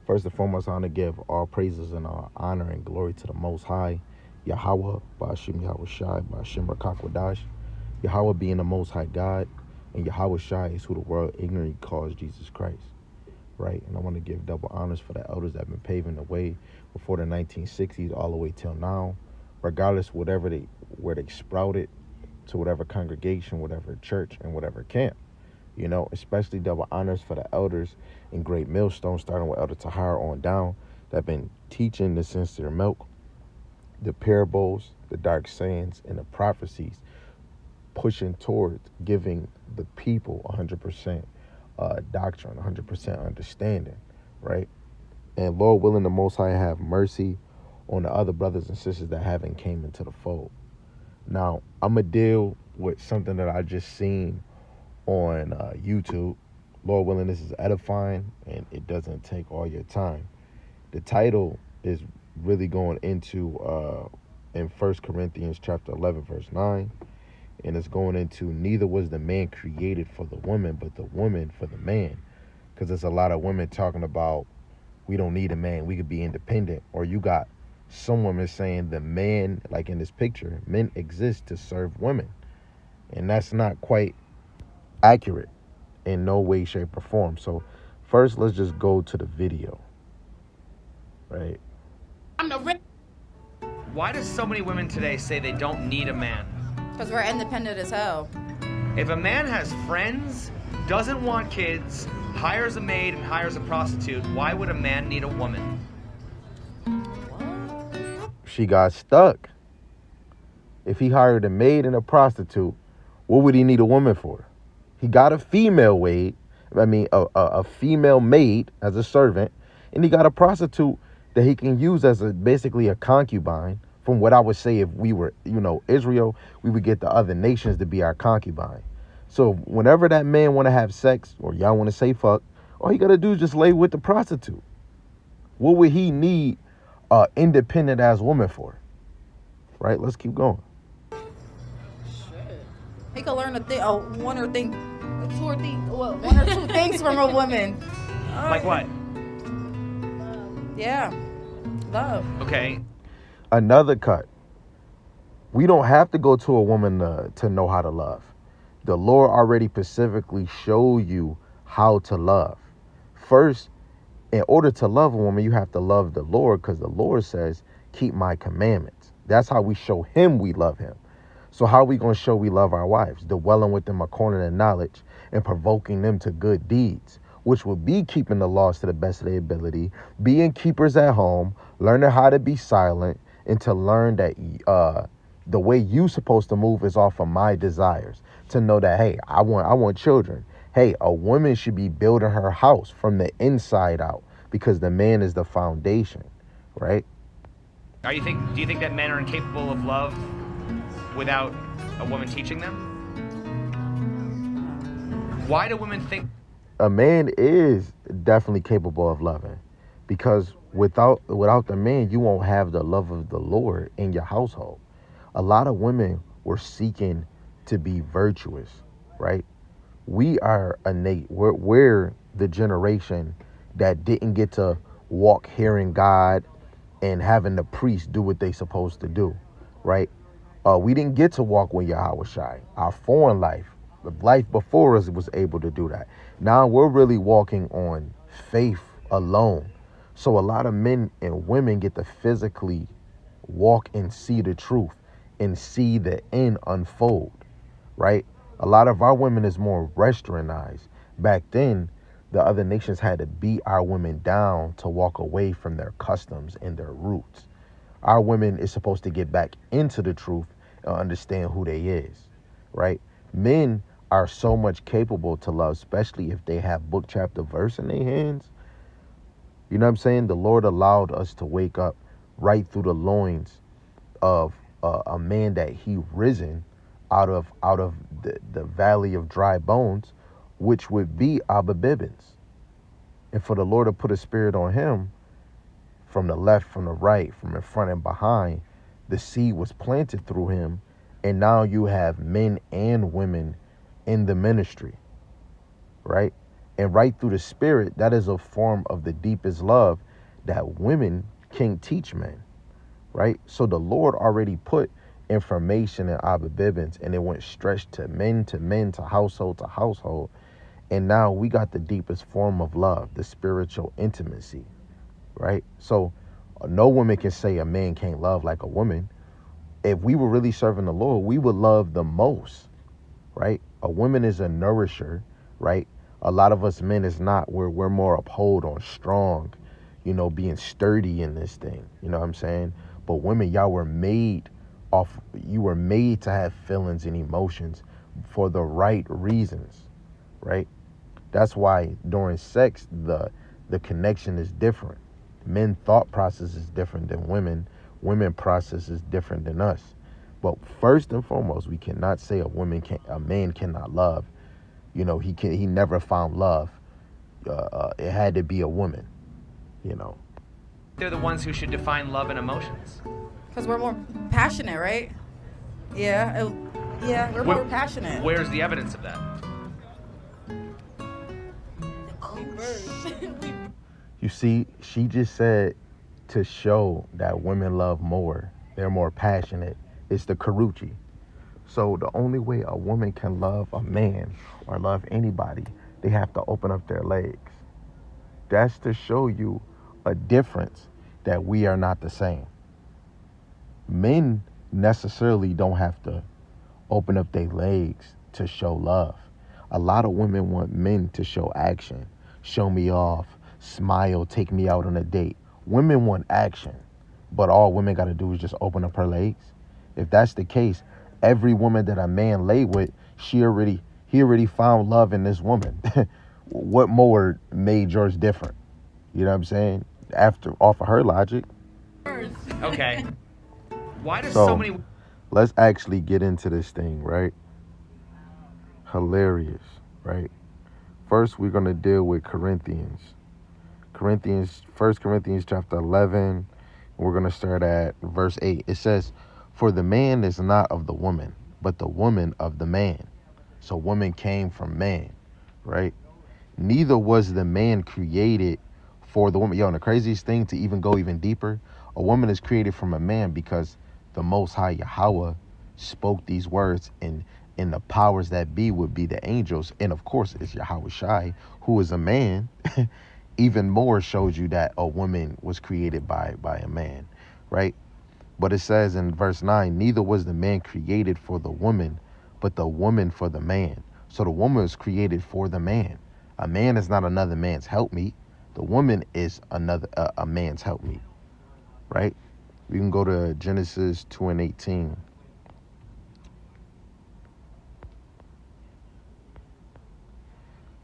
First and foremost, I want to give all praises and all honor and glory to the Most High, Yahweh, Ba'ashim Yahweh Shai, Ba'ashim Rakakwadash. Yahweh being the Most High God, and Yahweh Shai is who the world ignorantly calls Jesus Christ, right? And I want to give double honors for the elders that have been paving the way before the 1960s all the way till now, regardless where they sprouted, to whatever congregation, whatever church, and whatever camp. Especially double honors for the elders in Great Millstone, starting with Elder Tahar on down, that have been teaching the sincere milk, the parables, the dark sayings, and the prophecies, pushing towards giving the people 100% doctrine, 100% understanding, right? And Lord willing, the Most High have mercy on the other brothers and sisters that haven't came into the fold. Now, I'm going to deal with something that I just seen on YouTube. Lord willing, this is edifying and it doesn't take all your time. The title is really going into in 1 Corinthians chapter 11, verse 9. And it's going into, neither was the man created for the woman, but the woman for the man. Because there's a lot of women talking about, we don't need a man, we could be independent. Or you got some women saying the man, like in this picture, men exist to serve women. And that's not quite accurate in no way, shape, or form. So first, let's just go to the video, right? Why do so many women today say they don't need a man? Because we're independent as hell. If a man has friends, doesn't want kids, hires a maid and hires a prostitute, why would a man need a woman? She got stuck. If he hired a maid and a prostitute, what would he need a woman for? He got a female a female maid as a servant, and he got a prostitute that he can use as basically a concubine. From what I would say, if we were, Israel, we would get the other nations to be our concubine. So whenever that man want to have sex, or y'all want to say fuck, all he got to do is just lay with the prostitute. What would he need a independent ass woman for? Right? Let's keep going. Shit. He could learn one or two things from a woman. Like what? Yeah. Love. Okay. Another cut. We don't have to go to a woman to know how to love. The Lord already specifically showed you how to love. First, in order to love a woman, you have to love the Lord, because the Lord says, keep my commandments. That's how we show him we love him. So how are we going to show we love our wives? Dwelling with them according to knowledge and provoking them to good deeds, which will be keeping the laws to the best of their ability, being keepers at home, learning how to be silent, and to learn that the way you supposed to move is off of my desires. To know that, hey, I want children. Hey, a woman should be building her house from the inside out, because the man is the foundation, right? Do you think that men are incapable of love without a woman teaching them? Why do women think a man is definitely capable of loving? Because without the man, you won't have the love of the Lord in your household. A lot of women were seeking to be virtuous, right? We're the generation that didn't get to walk hearing God and having the priests do what they supposed to do, right? We didn't get to walk with Yahweh Shai. Our foreign life, the life before us, was able to do that. Now we're really walking on faith alone. So a lot of men and women get to physically walk and see the truth and see the end unfold, right? A lot of our women is more westernized. Back then, the other nations had to beat our women down to walk away from their customs and their roots. Our women is supposed to get back into the truth and understand who they is, right? Men are so much capable to love, especially if they have book, chapter, verse in their hands. You know what I'm saying? The Lord allowed us to wake up right through the loins of a man that he risen out of the valley of dry bones, which would be Abba Bibbins. And for the Lord to put a spirit on him, from the left, from the right, from in front and behind, the seed was planted through him. And now you have men and women in the ministry, right? And right through the spirit, that is a form of the deepest love that women can't teach men, right? So the Lord already put information in Abba Bibbins, and it went stretched to men, to household. And now we got the deepest form of love, the spiritual intimacy, right? So no woman can say a man can't love like a woman. If we were really serving the Lord, we would love the most, right? A woman is a nourisher, right? A lot of us men is not. We're more uphold on strong, being sturdy in this thing. You know what I'm saying? But women, you were made to have feelings and emotions for the right reasons, right? That's why during sex, the connection is different. Men thought process is different than women. Women process is different than us. But first and foremost, we cannot say a man cannot love. He never found love. It had to be a woman, They're the ones who should define love and emotions. Because we're more passionate, right? Yeah. We're more passionate. Where's the evidence of that? You see, she just said to show that women love more. They're more passionate. It's the Karuchi. So the only way a woman can love a man or love anybody, they have to open up their legs. That's to show you a difference that we are not the same. Men necessarily don't have to open up their legs to show love. A lot of women want men to show action, show me off, smile, take me out on a date. Women want action, but all women got to do is just open up her legs. If that's the case, every woman that a man laid with, he already found love in this woman. What more made yours different? You know what I'm saying? Off of her logic. Okay. Why does so many... Let's actually get into this thing, right? Hilarious, right? First, we're going to deal with Corinthians. 1 Corinthians chapter 11. We're going to start at verse 8. It says, "For the man is not of the woman, but the woman of the man." So woman came from man, right? "Neither was the man created for the woman." And the craziest thing, to even go even deeper, a woman is created from a man because the Most High Yahweh spoke these words, and the powers that be would be the angels. And of course, it's Yahweh Shai, who is a man. Even more shows you that a woman was created by a man, right? But it says in verse 9, "Neither was the man created for the woman, but the woman for the man." So the woman is created for the man. A man is not another man's helpmeet. The woman is a man's helpmeet, right? We can go to Genesis 2:18.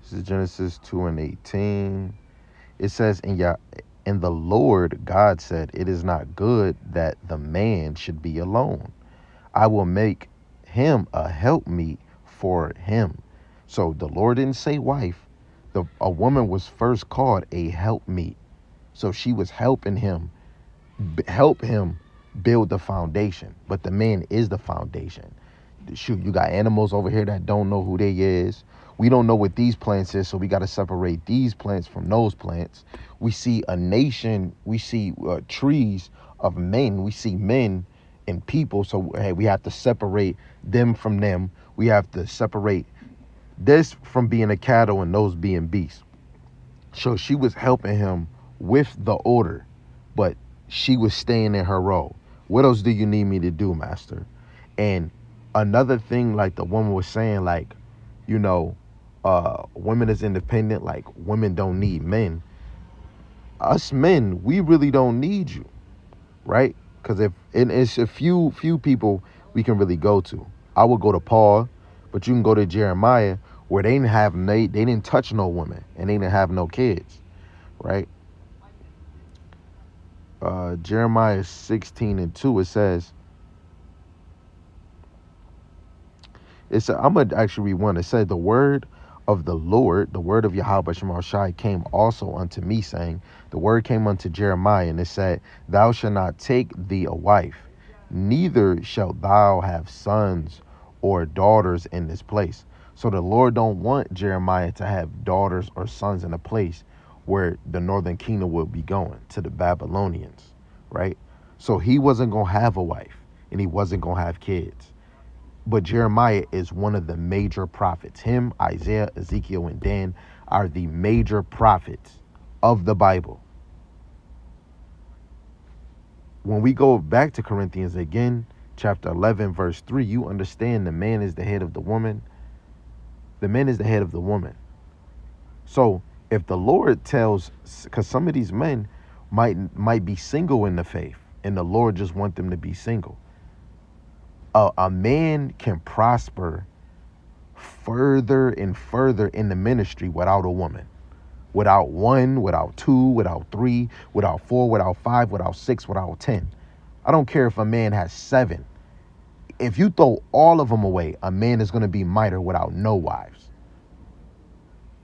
This is Genesis 2:18. It says, "And the Lord God said, it is not good that the man should be alone. I will make him a helpmeet for him." So the Lord didn't say wife. A woman was first called a helpmeet. So she was help him build the foundation. But the man is the foundation. Shoot, you got animals over here that don't know who they is. We don't know what these plants is, so we got to separate these plants from those plants. We see a nation, we see trees of men, we see men and people, so hey, we have to separate them from them. We have to separate this from being a cattle and those being beasts. So she was helping him with the order, but she was staying in her role. What else do you need me to do, master? And another thing, like the woman was saying, like, women is independent, like women don't need men. Us men, we really don't need you, right? Because it's a few people we can really go to. I would go to Paul, but you can go to Jeremiah, where they didn't touch no woman and they didn't have no kids, right? Jeremiah 16:2, it says, I'm going to actually read one. It said, "The word of the Lord, the word of Yahweh Shema Shai came also unto me, saying," the word came unto Jeremiah, and it said, "Thou shalt not take thee a wife, neither shalt thou have sons or daughters in this place." So the Lord don't want Jeremiah to have daughters or sons in a place where the northern kingdom will be going, to the Babylonians, right? So he wasn't going to have a wife and he wasn't going to have kids. But Jeremiah is one of the major prophets. Him, Isaiah, Ezekiel, and Dan are the major prophets of the Bible. When we go back to Corinthians again, chapter 11, verse 3, you understand the man is the head of the woman. The man is the head of the woman. So if the Lord tells, because some of these men might be single in the faith, and the Lord just want them to be single. A man can prosper further and further in the ministry without a woman. Without one, without two, without three, without four, without five, without six, without 10. I don't care if a man has 7. If you throw all of them away, a man is going to be mightier without no wives.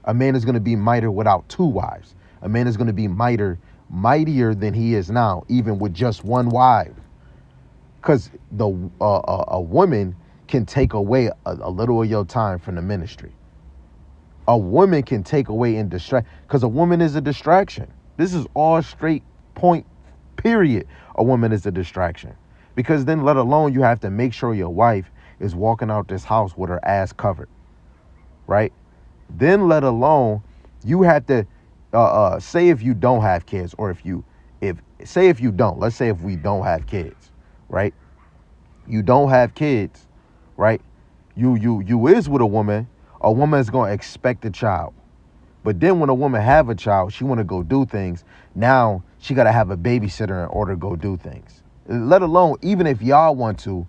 A man is going to be mightier without 2 wives. A man is going to be mightier than he is now, even with just 1 wife. Because a woman can take away a little of your time from the ministry. A woman can take away and distract, because a woman is a distraction. This is all straight point, period. A woman is a distraction. Because then, let alone, you have to make sure your wife is walking out this house with her ass covered, right? Then, let alone, you have to say if you don't have kids, or if you don't, let's say if we don't have kids, right? You don't have kids, right? You is with a woman is going to expect a child. But then when a woman have a child, she want to go do things. Now she got to have a babysitter in order to go do things. Let alone, even if y'all want to,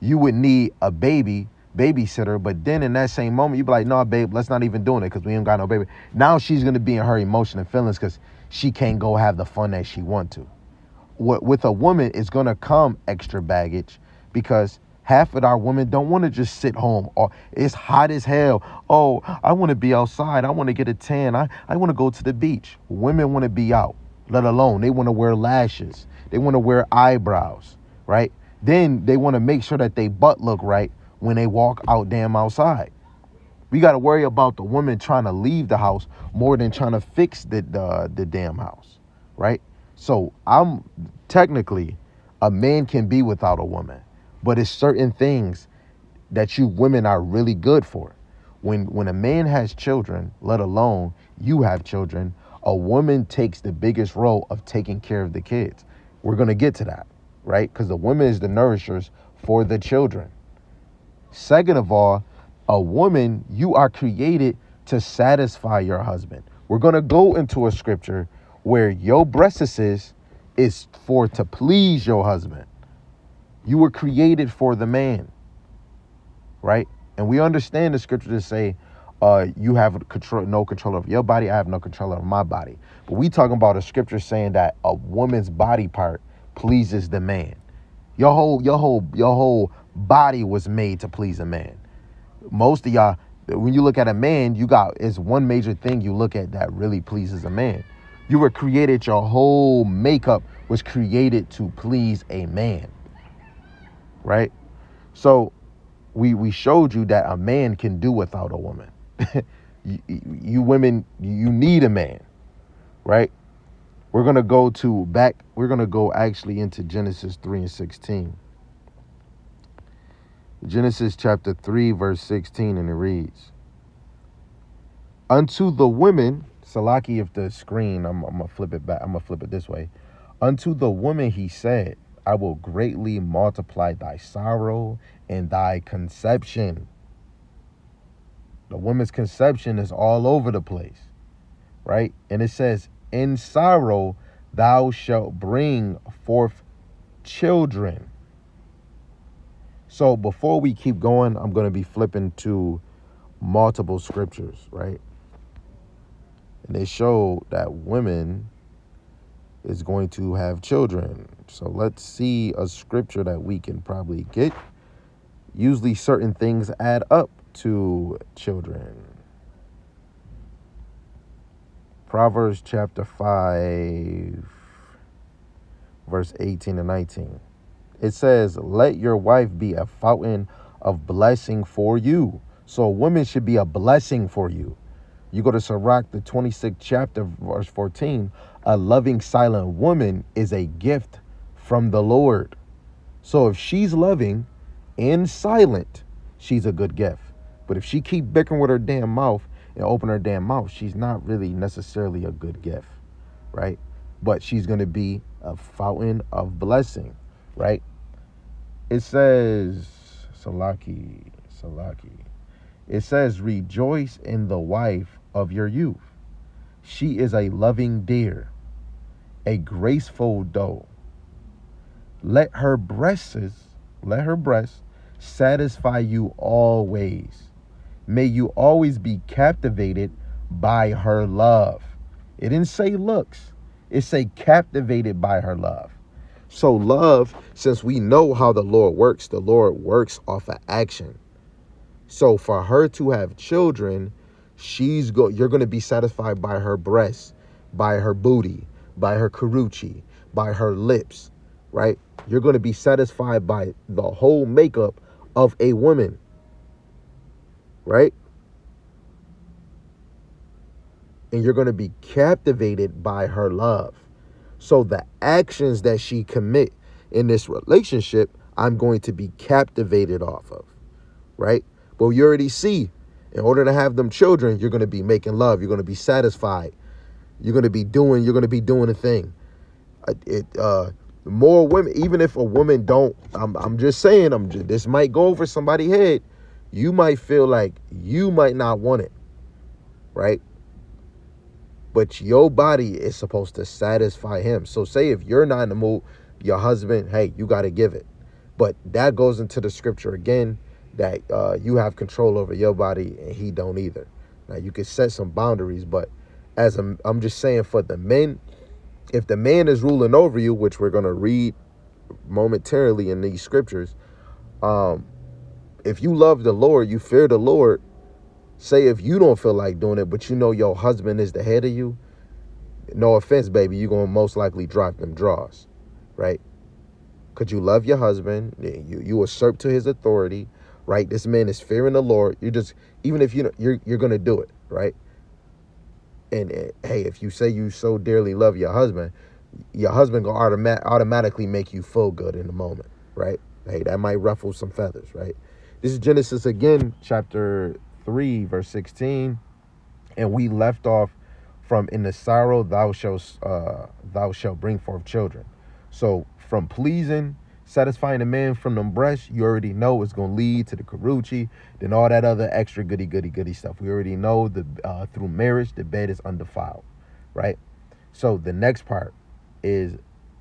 you would need a babysitter. But then in that same moment, you be like, no, babe, let's not even doing it because we ain't got no baby. Now she's going to be in her emotion and feelings because she can't go have the fun that she want to. With a woman, it's going to come extra baggage because half of our women don't want to just sit home, or it's hot as hell. Oh, I want to be outside. I want to get a tan. I want to go to the beach. Women want to be out, let alone they want to wear lashes. They want to wear eyebrows, right? Then they want to make sure that they butt look right when they walk out damn outside. We got to worry about the woman trying to leave the house more than trying to fix the damn house, right? So I'm technically, a man can be without a woman. But it's certain things that you women are really good for. When a man has children, let alone you have children, a woman takes the biggest role of taking care of the kids. We're going to get to that, right? Because the woman is the nourishers for the children. Second of all, a woman, you are created to satisfy your husband. We're going to go into a scripture where your breasts is for to please your husband. You were created for the man, right? And we understand the scripture to say, you have no control of your body. I have no control of my body. But we talking about a scripture saying that a woman's body part pleases the man. Your whole body was made to please a man. Most of y'all, when you look at a man, it's one major thing you look at that really pleases a man. You were created, your whole makeup was created to please a man. Right? So we showed you that a man can do without a woman. you women, you need a man, right? We're going to go actually into Genesis 3:16. Genesis chapter 3, verse 16, and it reads, unto the women, Salaki, if the screen, I'm going to flip it back. I'm going to flip it this way. Unto the woman he said, I will greatly multiply thy sorrow and thy conception. The woman's conception is all over the place, right? And it says, in sorrow thou shalt bring forth children. So before we keep going, I'm going to be flipping to multiple scriptures, right? And they show that women is going to have children. So let's see a scripture that we can probably get. Usually certain things add up to children. Proverbs chapter 5, verse 18 and 19. It says, let your wife be a fountain of blessing for you, So a woman should be a blessing for you. You go to Sirach, the 26th chapter, verse 14. A loving, silent woman is a gift from the Lord. So if she's loving and silent, she's a good gift. But if she keep bickering with her damn mouth and open her damn mouth, she's not really necessarily a good gift, right? But she's going to be a fountain of blessing, right? It says, Salaki. It says, rejoice in the wife of your youth. She is a loving deer, a graceful doe. Let her breasts satisfy you always. May you always be captivated by her love. It didn't say looks. It say captivated by her love. So love, since we know how the Lord works off of action. So for her to have children, you're going to be satisfied by her breasts, by her booty, by her karuchi, by her lips, right? You're going to be satisfied by the whole makeup of a woman, right? And you're going to be captivated by her love. So the actions that she commit in this relationship, I'm going to be captivated off of, right? But you already see, in order to have them children, you're going to be making love. You're going to be satisfied. You're going to be doing a thing. More women, even if a woman don't, I'm just saying, this might go over somebody's head. You might feel like you might not want it, right? But your body is supposed to satisfy him. So say if you're not in the mood, your husband, hey, you got to give it. But that goes into the scripture again, that you have control over your body and he don't either. Now you can set some boundaries, but I'm just saying for the men, if the man is ruling over you, which we're going to read momentarily in these scriptures, if you love the Lord, you fear the Lord, say if you don't feel like doing it, but you know your husband is the head of you, no offense, baby, you're going to most likely drop them draws, right? Because you love your husband, you usurp to his authority, right? This man is fearing the Lord. Even if you're going to do it, right? And hey, if you say you so dearly love your husband gonna automatically make you feel good in the moment, right? Hey, that might ruffle some feathers, right? This is Genesis again, chapter 3, verse 16. And we left off from in the sorrow thou shalt bring forth children. So from pleasing, satisfying a man from them breasts, you already know it's going to lead to the karuchi, then all that other extra goody stuff. We already know through marriage, the bed is undefiled, right? So the next part is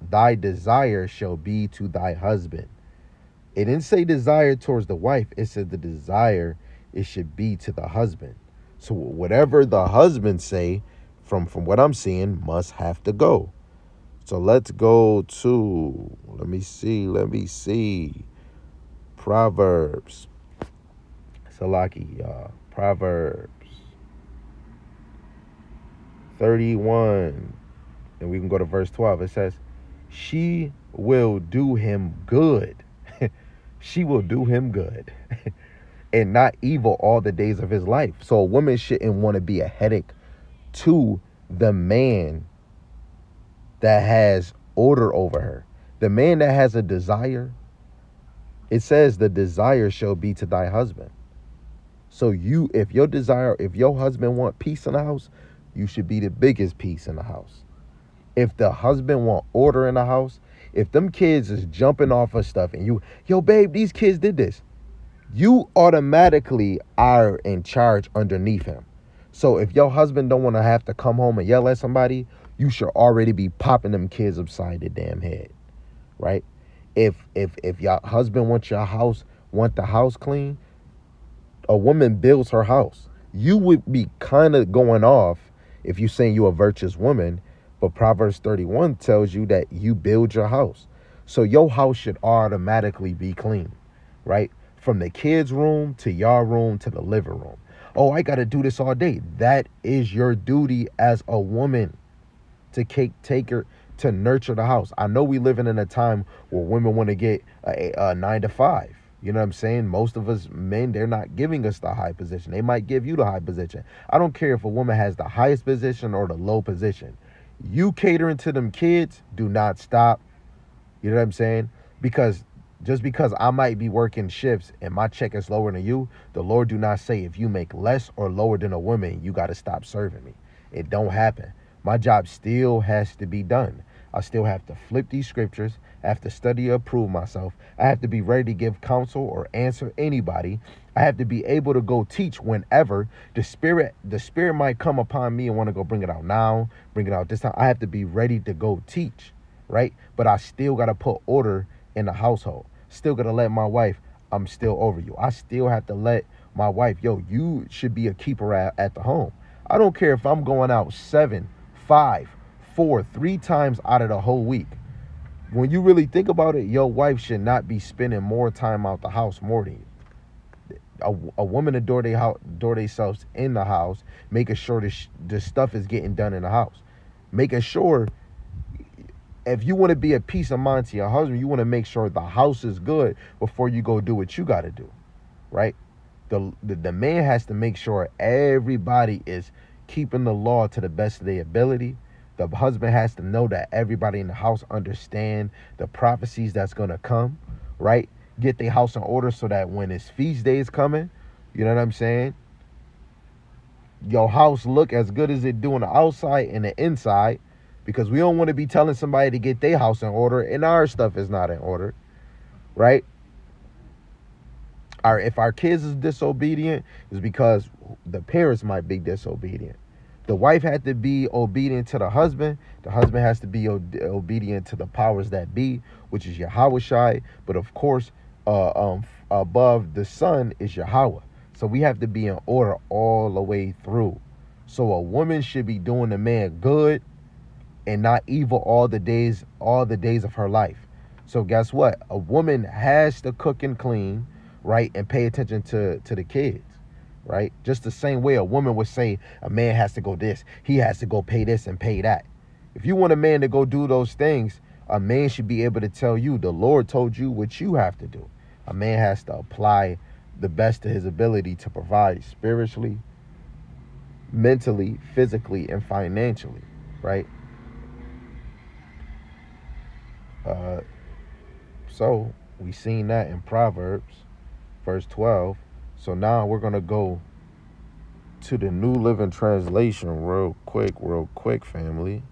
thy desire shall be to thy husband. It didn't say desire towards the wife. It said the desire, it should be to the husband. So whatever the husband say, from what I'm seeing, must have to go. So let's go to, let me see. Proverbs. Salaki, Proverbs 31. And we can go to verse 12. It says, she will do him good. She will do him good. And not evil all the days of his life. So a woman shouldn't want to be a headache to the man that has order over her. The man that has a desire, it says the desire shall be to thy husband. So if your husband want peace in the house, you should be the biggest peace in the house. If the husband want order in the house, if them kids is jumping off of stuff and yo babe, these kids did this, you automatically are in charge underneath him. So if your husband don't want to have to come home and yell at somebody, you should already be popping them kids upside the damn head, right? If your husband wants the house clean, a woman builds her house. You would be kind of going off if you're saying you're a virtuous woman, but Proverbs 31 tells you that you build your house. So your house should automatically be clean, right? From the kids' room to your room to the living room. Oh, I got to do this all day. That is your duty as a woman, to take her to nurture the house. I know we living in a time where women want to get a 9 to 5, You know what I'm saying? Most of us men, they're not giving us the high position. They might give you the high position. I don't care if a woman has the highest position or the low position. You catering to them kids, do not stop. You know what I'm saying? Because just because I might be working shifts and my check is lower than you, the Lord do not say if you make less or lower than a woman, you got to stop serving me. It don't happen. My job still has to be done. I still have to flip these scriptures. I have to study or prove myself. I have to be ready to give counsel or answer anybody. I have to be able to go teach whenever the spirit might come upon me and want to go bring it out now, bring it out this time. I have to be ready to go teach, right? But I still got to put order in the household. Still got to let my wife, I'm still over you. I still have to let my wife, yo, you should be a keeper at the home. I don't care if I'm going out 7, 5, 4, 3 times out of the whole week. When you really think about it, your wife should not be spending more time out the house more than you. A woman adore themselves in the house, making sure the stuff is getting done in the house. Making sure, if you want to be at peace of mind to your husband, you want to make sure the house is good before you go do what you got to do, right? The man has to make sure everybody is keeping the law to the best of their ability. The husband has to know that everybody in the house understand the prophecies that's going to come, right? Get their house in order so that when it's feast days coming, you know what I'm saying? Your house look as good as it do on the outside and the inside, because we don't want to be telling somebody to get their house in order and our stuff is not in order, right? If our kids is disobedient, it's because the parents might be disobedient. The wife had to be obedient to the husband. The husband has to be obedient to the powers that be, which is Yahweh. But of course, above the sun is Yahweh. So we have to be in order all the way through. So a woman should be doing the man good and not evil all the days of her life. So guess what? A woman has to cook and clean, right, and pay attention to the kids. Right? Just the same way a woman would say a man has to go this, he has to go pay this and pay that. If you want a man to go do those things, a man should be able to tell you, the Lord told you what you have to do. A man has to apply the best of his ability to provide spiritually, mentally, physically, and financially, right? So we seen that in Proverbs, verse 12. So now we're going to go to the New Living Translation real quick, family.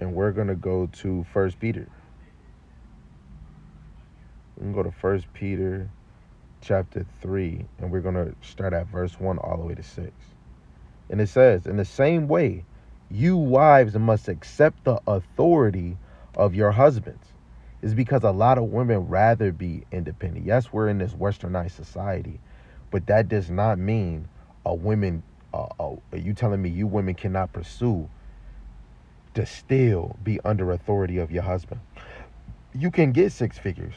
And we're going to go to 1 Peter. We can go to 1 Peter chapter 3, and we're going to start at verse 1 all the way to 6. And it says, in the same way, you wives must accept the authority of your husbands. Is because a lot of women rather be independent. Yes, we're in this westernized society, but that does not mean a women, are you telling me you women cannot pursue to still be under authority of your husband? You can get 6 figures.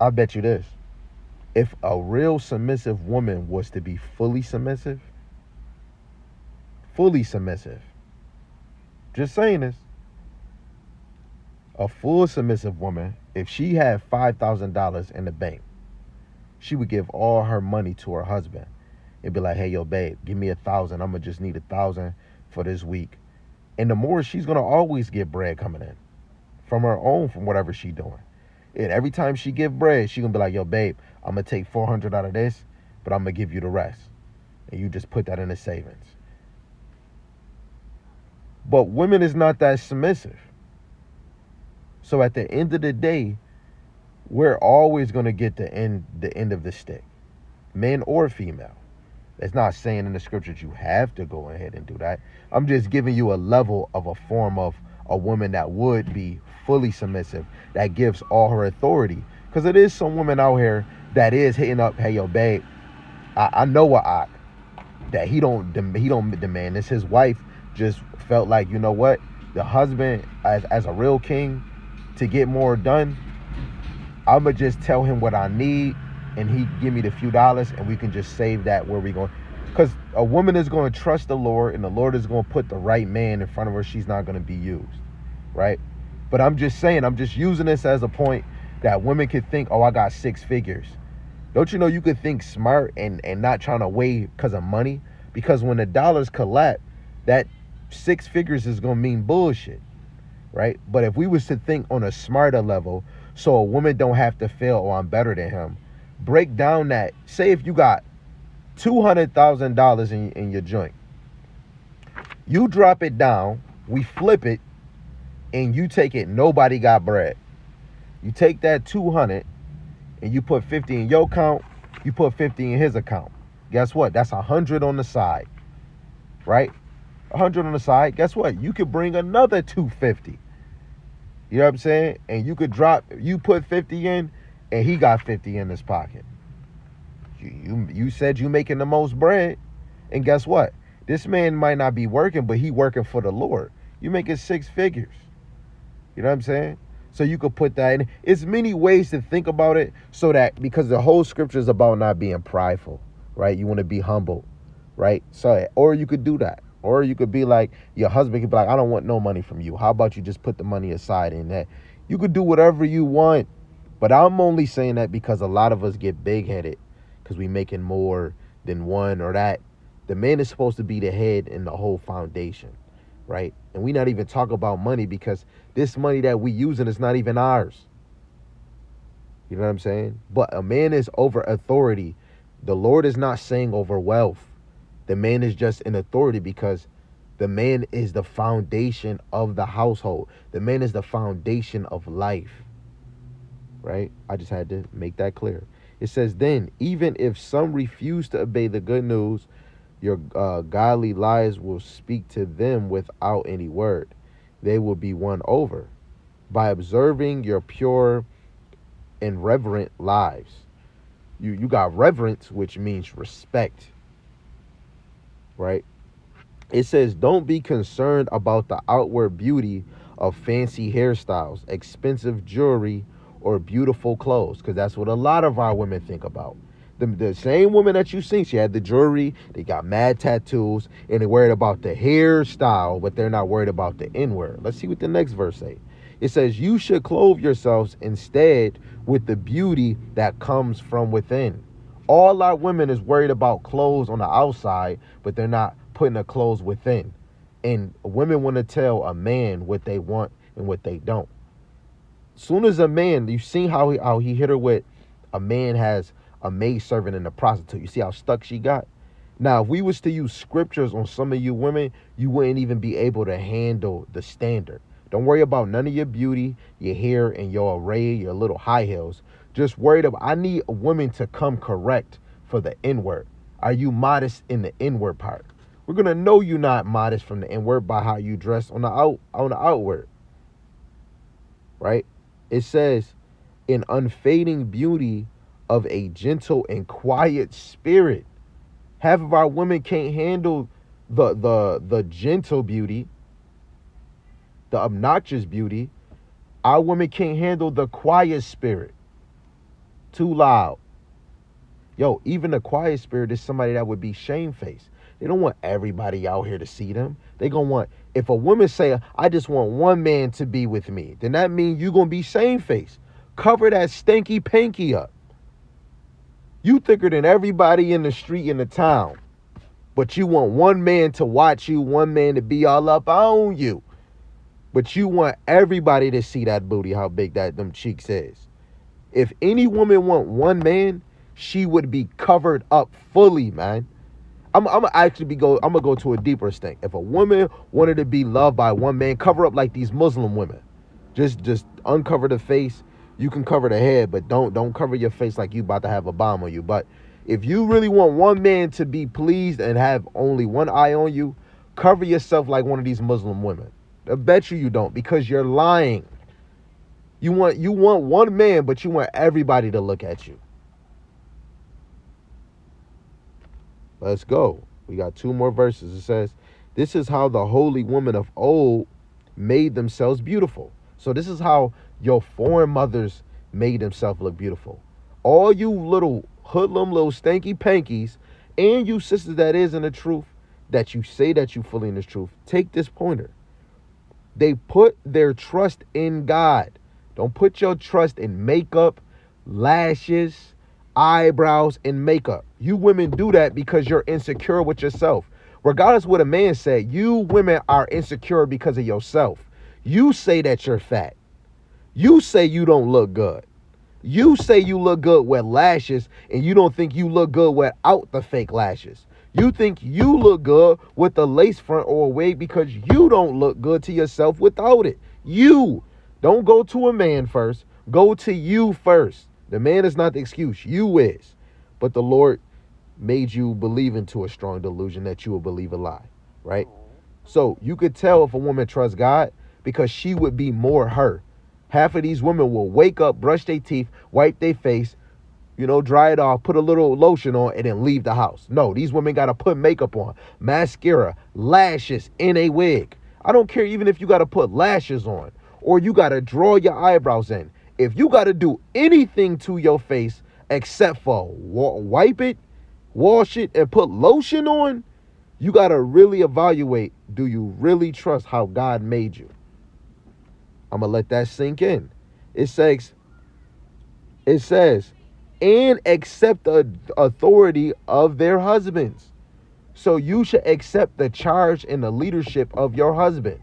I bet you this. If a real submissive woman was to be fully submissive, just saying this, a full submissive woman, if she had $5,000 in the bank, she would give all her money to her husband. It'd be like, hey, yo, babe, give me 1,000. I'm going to just need 1,000 for this week. And the more, she's going to always get bread coming in from her own, from whatever she doing. And every time she give bread, she going to be like, yo, babe, I'm going to take 400 out of this, but I'm going to give you the rest. And you just put that in the savings. But women is not that submissive. So at the end of the day, we're always going to get the end of the stick, men or female. It's not saying in the scriptures you have to go ahead and do that. I'm just giving you a level of a form of a woman that would be fully submissive, that gives all her authority. Because it is some women out here that is hitting up, hey, yo, babe, I know that he don't demand this. His wife just felt like, you know what, the husband, as a real king, to get more done, I'ma just tell him what I need and he give me the few dollars and we can just save that where we going. Because a woman is going to trust the Lord and the Lord is going to put the right man in front of her. She's not going to be used, right? But I'm just saying, I'm just using this as a point that women could think, oh, I got 6 figures. Don't you know you could think smart and not trying to weigh because of money? Because when the dollars collapse, that 6 figures is going to mean bullshit, right? But if we was to think on a smarter level, so a woman don't have to feel, oh, I'm better than him. Break down that. Say if you got $200,000 in your joint. You drop it down, we flip it, and you take it, nobody got bread. You take that 200 and you put 50 in your account, you put 50 in his account. Guess what? That's 100 on the side, right? 100 on the side. Guess what? You could bring another 250. You know what I'm saying? And you could you put 50 in, and he got 50 in his pocket. You said you making the most bread, and guess what? This man might not be working, but he working for the Lord. You making 6 figures. You know what I'm saying? So you could put that in. It's many ways to think about it, so that, because the whole scripture is about not being prideful, right? You want to be humble, right? So, or you could do that. Or you could be like, your husband could be like, I don't want no money from you. How about you just put the money aside in that? You could do whatever you want. But I'm only saying that because a lot of us get big-headed because we making more than one or that. The man is supposed to be the head and the whole foundation, right? And we not even talk about money because this money that we using is not even ours. You know what I'm saying? But a man is over authority. The Lord is not saying over wealth. The man is just in authority because the man is the foundation of the household. The man is the foundation of life, right? I just had to make that clear. It says, then, even if some refuse to obey the good news, your godly lies will speak to them without any word. They will be won over by observing your pure and reverent lives. You got reverence, which means respect, right? It says, don't be concerned about the outward beauty of fancy hairstyles, expensive jewelry, or beautiful clothes, because that's what a lot of our women think about. The same woman that you seen, she had the jewelry, they got mad tattoos, and they're worried about the hairstyle, but they're not worried about the inward. Let's see what the next verse say. It says, you should clothe yourselves instead with the beauty that comes from within. All our women is worried about clothes on the outside, but they're not putting the clothes within. And women want to tell a man what they want and what they don't. Soon as a man, you seen how he hit her with, a man has a maidservant and a prostitute. You see how stuck she got? Now, if we was to use scriptures on some of you women, you wouldn't even be able to handle the standard. Don't worry about none of your beauty, your hair, and your array, your little high heels. Just worried about, I need a woman to come correct for the inward. Are you modest in the inward part? We're going to know you're not modest from the inward by how you dress on the outward. Right? It says, an unfading beauty of a gentle and quiet spirit. Half of our women can't handle the gentle beauty, the obnoxious beauty. Our women can't handle the quiet spirit. Too loud. Yo, even the quiet spirit is somebody that would be shamefaced. They don't want everybody out here to see them. They gonna want, if a woman say, I just want one man to be with me, then that means you gonna be shamefaced. Cover that stinky panky up. You thicker than everybody in the street in the town, but you want one man to watch you, one man to be all up on you. But you want everybody to see that booty, how big that them cheeks is. If any woman want one man, she would be covered up fully, man. I'm gonna go to a deeper extent. If a woman wanted to be loved by one man, cover up like these Muslim women. Just uncover the face. You can cover the head, but don't cover your face like you about to have a bomb on you. But if you really want one man to be pleased and have only one eye on you, cover yourself like one of these Muslim women. I bet you don't, because you're lying. You want one man, but you want everybody to look at you. Let's go. We got 2 more verses. It says, this is how the holy women of old made themselves beautiful. So this is how your foreign mothers made themselves look beautiful. All you little hoodlum, little stanky pankies, and you sisters that is in the truth, that you say that you fully in this truth, take this pointer. They put their trust in God. Don't put your trust in makeup, lashes, eyebrows, and makeup. You women do that because you're insecure with yourself. Regardless of what a man said, you women are insecure because of yourself. You say that you're fat. You say you don't look good. You say you look good with lashes, and you don't think you look good without the fake lashes. You think you look good with a lace front or a wig because you don't look good to yourself without it. You. Don't go to a man first. Go to you first. The man is not the excuse. You is. But the Lord made you believe into a strong delusion that you will believe a lie, right? So you could tell if a woman trusts God because she would be more her. Half of these women will wake up, brush their teeth, wipe their face, dry it off, put a little lotion on, and then leave the house. No, these women got to put makeup on, mascara, lashes, and a wig. I don't care even if you got to put lashes on or you got to draw your eyebrows in. If you got to do anything to your face except for wipe it, wash it, and put lotion on, you got to really evaluate, do you really trust how God made you? I'm going to let that sink in. It says, and accept the authority of their husbands. So you should accept the charge and the leadership of your husband.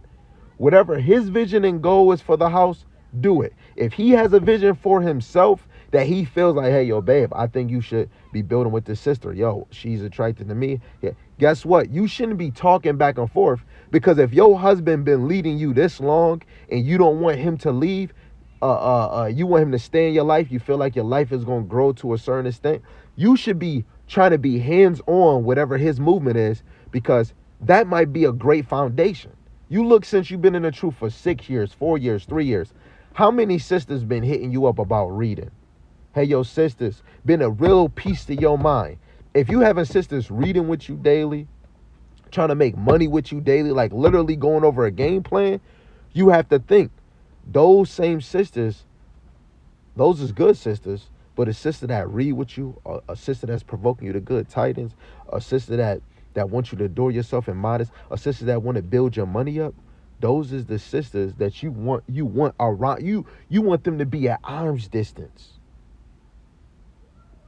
Whatever his vision and goal is for the house, do it. If he has a vision for himself that he feels like, hey, yo, babe, I think you should be building with this sister. Yo, she's attracted to me. Yeah. Guess what? You shouldn't be talking back and forth, because if your husband been leading you this long and you don't want him to leave, you want him to stay in your life, you feel like your life is going to grow to a certain extent, you should be trying to be hands-on whatever his movement is, because that might be a great foundation. You look, since you've been in the truth for 6 years, 4 years, 3 years, how many sisters been hitting you up about reading? Hey, your sisters, been a real piece to your mind. If you having sisters reading with you daily, trying to make money with you daily, like literally going over a game plan, you have to think, those same sisters, those is good sisters, but a sister that read with you, a sister that's provoking you to good tidings, a sister that wants you to adore yourself and modest, a sister that want to build your money up, those is the sisters that you want around you. You want them to be at arm's distance.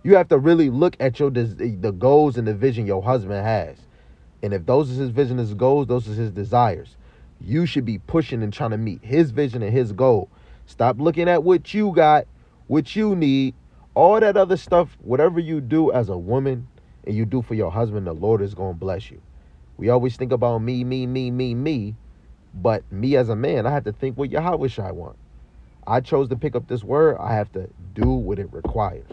You have to really look at the goals and the vision your husband has. And if those is his vision, his goals, those is his desires, you should be pushing and trying to meet his vision and his goal. Stop looking at what you got, what you need, all that other stuff. Whatever you do as a woman and you do for your husband, the Lord is going to bless you. We always think about me. But me as a man, I have to think what Yahweh Shai want. I chose to pick up this word. I have to do what it requires.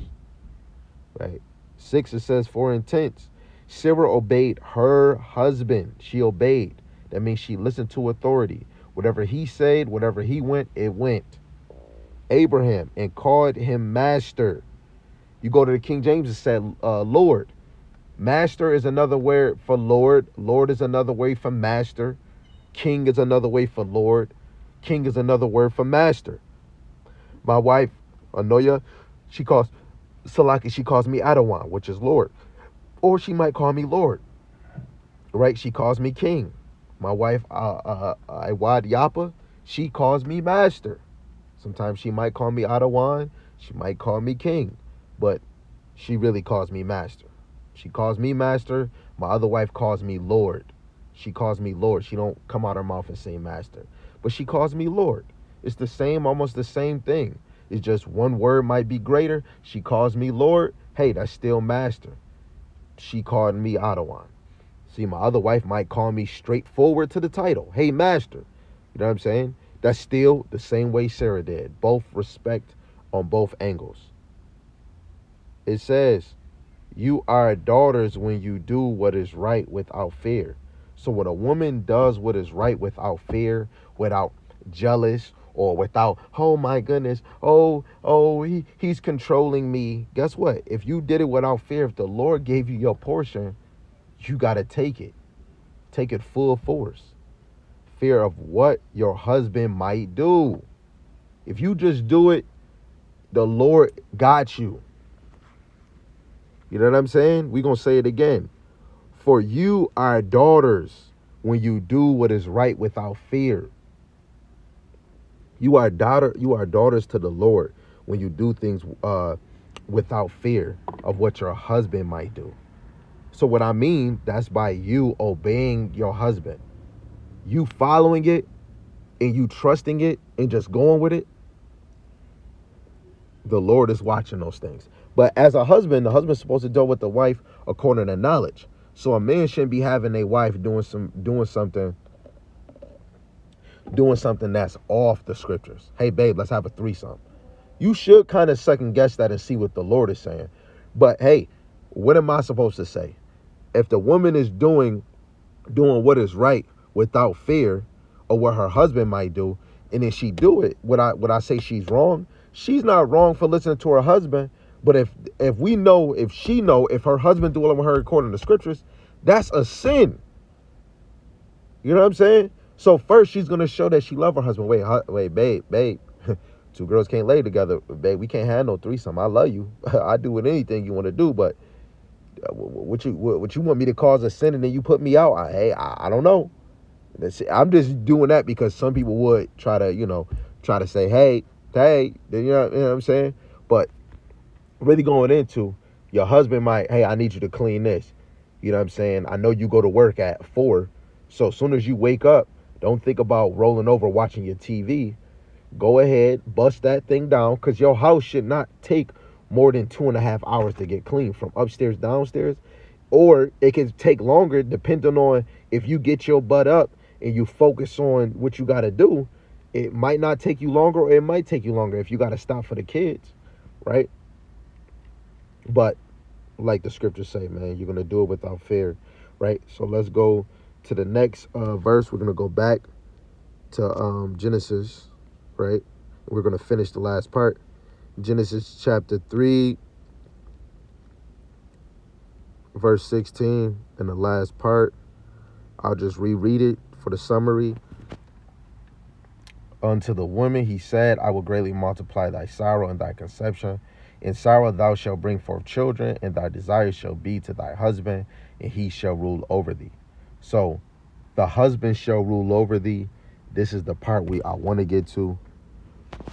Right? 6, it says, for intents, Sarah obeyed her husband. She obeyed. That means she listened to authority. Whatever he said, whatever he went, it went. Abraham, and called him master. You go to the King James, it said Lord. Master is another word for Lord. Lord is another way for master. King is another way for Lord. King is another word for master. My wife, Anoya, she calls me Adawan, which is Lord. Or she might call me Lord. Right? She calls me King. My wife, Iwad Yapa, she calls me master. Sometimes she might call me Adawan. She might call me King. But she really calls me master. She calls me master. My other wife calls me Lord. She calls me Lord. She don't come out her mouth and say master. But she calls me Lord. It's the same, almost the same thing. It's just one word might be greater. She calls me Lord. Hey, that's still master. She called me Adawan. See, my other wife might call me straightforward to the title. Hey, master. You know what I'm saying? That's still the same way Sarah did. Both respect on both angles. It says, you are daughters when you do what is right without fear. So when a woman does what is right without fear, without jealous, or without, oh my goodness, he's controlling me. Guess what? If you did it without fear, if the Lord gave you your portion, you got to take it. Take it full force. Fear of what your husband might do. If you just do it, the Lord got you. You know what I'm saying? We're going to say it again. For you are daughters when you do what is right without fear. You are daughters to the Lord when you do things without fear of what your husband might do. So what I mean, that's by you obeying your husband. You following it and you trusting it and just going with it. The Lord is watching those things. But as a husband, the husband's supposed to deal with the wife according to knowledge. So a man shouldn't be having a wife doing something that's off the scriptures. Hey, babe, let's have a threesome. You should kind of second guess that and see what the Lord is saying. But hey, what am I supposed to say? If the woman is doing what is right without fear of what her husband might do, and then she do it, would I say she's wrong? She's not wrong for listening to her husband. But if her husband doing with her according to scriptures, that's a sin. You know what I'm saying? So first she's gonna show that she love her husband. Wait, babe. Two girls can't lay together, babe. We can't have no threesome. I love you. I do with anything you want to do, but what you want me to cause a sin and then you put me out? I don't know. I'm just doing that because some people would try to say, hey, you know what I'm saying? But really going into your husband might, hey, I need you to clean this. You know what I'm saying? I know you go to work at 4. So as soon as you wake up, don't think about rolling over watching your TV. Go ahead, bust that thing down, because your house should not take more than 2.5 hours to get clean from upstairs, downstairs. Or it can take longer depending on if you get your butt up and you focus on what you got to do. It might not take you longer, or it might take you longer if you got to stop for the kids, right? But like the scriptures say, man, you're going to do it without fear, right? So let's go to the next verse. We're going to go back to Genesis, right? We're going to finish the last part. Genesis chapter 3, verse 16, and the last part. I'll just reread it for the summary. Unto the woman he said, I will greatly multiply thy sorrow and thy conception. In sorrow thou shalt bring forth children, and thy desire shall be to thy husband, and he shall rule over thee. So the husband shall rule over thee. This is the part I want to get to.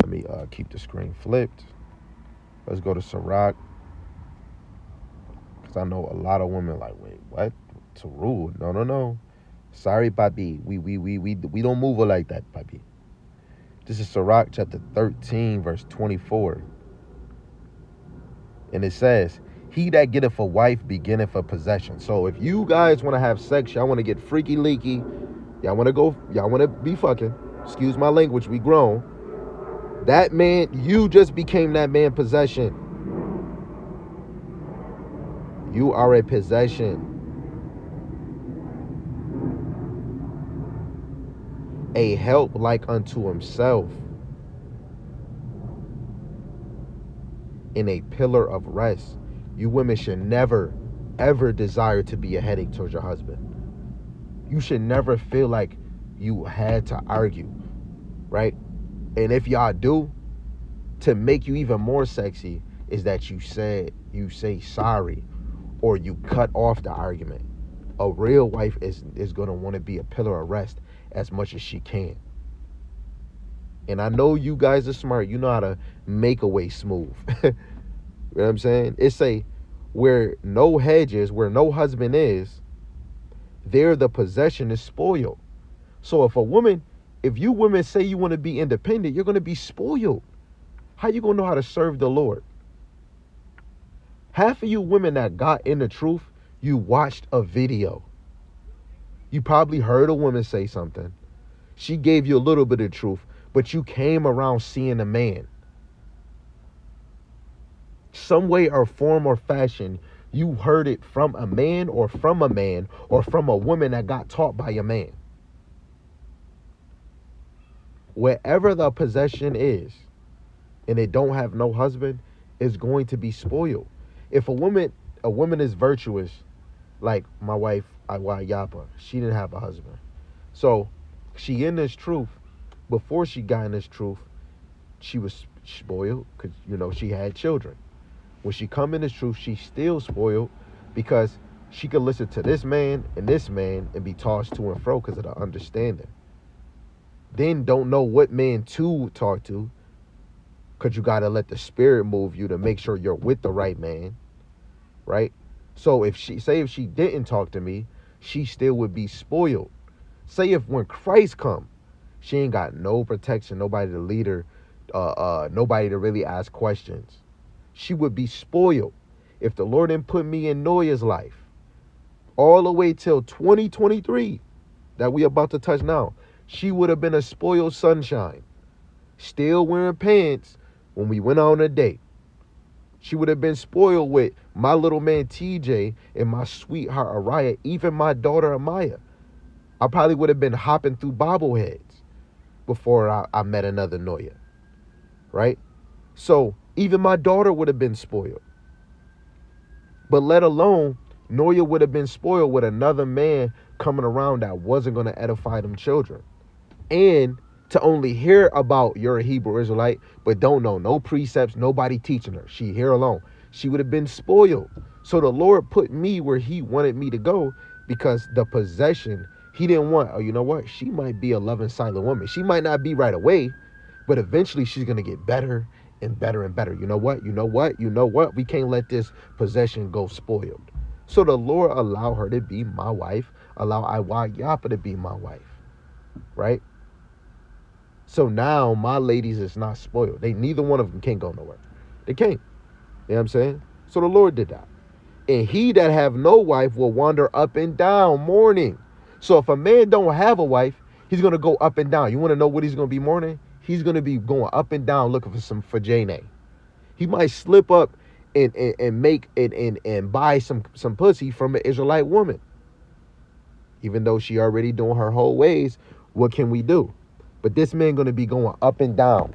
Let me keep the screen flipped. Let's go to Sirach. Because I know a lot of women like, wait, what? To rule? No. Sorry, papi. We don't move like that, papi. This is Sirach chapter 13, verse 24. And it says, he that getteth a wife beginneth a possession. So if you guys want to have sex, y'all want to get freaky leaky, y'all want to be fucking, excuse my language, we grown. That man, you just became that man possession. You are a possession. A help like unto himself. In a pillar of rest. You women should never, ever desire to be a headache towards your husband. You should never feel like you had to argue, right? And if y'all do, to make you even more sexy is that you say sorry, or you cut off the argument. A real wife is going to want to be a pillar of rest as much as she can. And I know you guys are smart. You know how to make a way smooth. You know what I'm saying? It's where no hedges, where no husband is, there the possession is spoiled. So if you women say you want to be independent, you're going to be spoiled. How you going to know how to serve the Lord? Half of you women that got in the truth, you watched a video. You probably heard a woman say something. She gave you a little bit of truth, but you came around seeing a man. Some way or form or fashion, you heard it from a man or from a woman that got taught by a man. Wherever the possession is, and it don't have no husband, is going to be spoiled. If a woman is virtuous, like my wife, Yapa, she didn't have a husband. So she in this truth. Before she got in this truth, she was spoiled because, she had children. When she come in this truth, she's still spoiled because she could listen to this man and be tossed to and fro because of the understanding. then don't know what man to talk to, because you got to let the spirit move you to make sure you're with the right man, right? So if she didn't talk to me, she still would be spoiled. Say if when Christ come, she ain't got no protection, nobody to lead her, nobody to really ask questions, she would be spoiled. If the Lord didn't put me in Noya's life all the way till 2023 that we about to touch now, she would have been a spoiled sunshine, still wearing pants when we went on a date. She would have been spoiled with my little man TJ and my sweetheart Araya, even my daughter Amaya. I probably would have been hopping through bobbleheads before I met another Noya, right? So even my daughter would have been spoiled. But let alone Noya would have been spoiled with another man coming around that wasn't going to edify them children. And to only hear about you're a Hebrew Israelite, but don't know no precepts, nobody teaching her. She here alone. She would have been spoiled. So the Lord put me where he wanted me to go, because the possession, he didn't want, oh, you know what? She might be a loving, silent woman. She might not be right away, but eventually she's going to get better and better and better. You know what? We can't let this possession go spoiled. So the Lord allow her to be my wife, allow Iwa Yapa to be my wife, right? So now my ladies is not spoiled. Neither one of them can go nowhere. They can't. You know what I'm saying? So the Lord did that. And he that have no wife will wander up and down mourning. So if a man don't have a wife, he's going to go up and down. You want to know what he's going to be mourning? He's going to be going up and down looking for Jane. He might slip up and make it and buy some pussy from an Israelite woman. Even though she already doing her whole ways, what can we do? But this man going to be going up and down,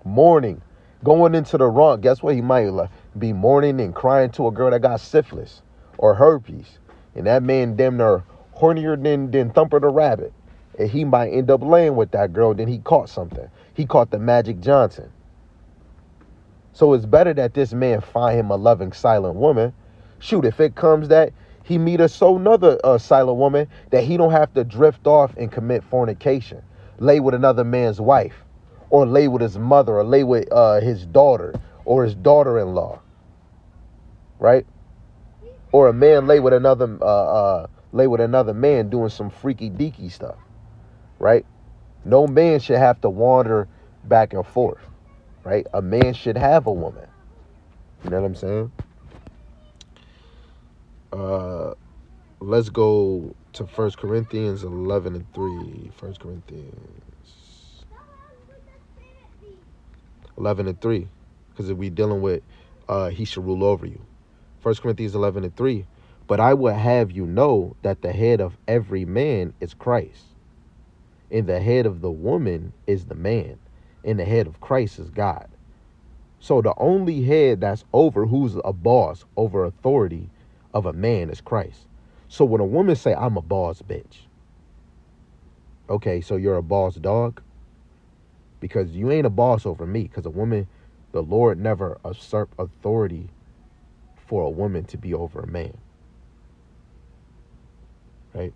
mourning, going into the wrong. Guess what? He might be mourning and crying to a girl that got syphilis or herpes. And that man damn near hornier than Thumper the Rabbit. And he might end up laying with that girl. Then he caught something. He caught the Magic Johnson. So it's better that this man find him a loving, silent woman. Shoot, if it comes that he meet another silent woman, that he don't have to drift off and commit fornication, lay with another man's wife, or lay with his mother, or lay with his daughter, or his daughter-in-law, right? Or a man lay with another man doing some freaky deaky stuff, right? No man should have to wander back and forth, right? A man should have a woman. You know what I'm saying? Let's go to 1 Corinthians 11:3. 1 Corinthians 11:3. Because if we dealing with he should rule over you. 1 Corinthians 11:3. But I would have you know that the head of every man is Christ, and the head of the woman is the man, and the head of Christ is God. So the only head that's over, who's a boss over authority of a man, is Christ. So when a woman say, I'm a boss bitch, okay, so you're a boss dog? Because you ain't a boss over me. Because a woman, the Lord never usurped authority for a woman to be over a man. Right?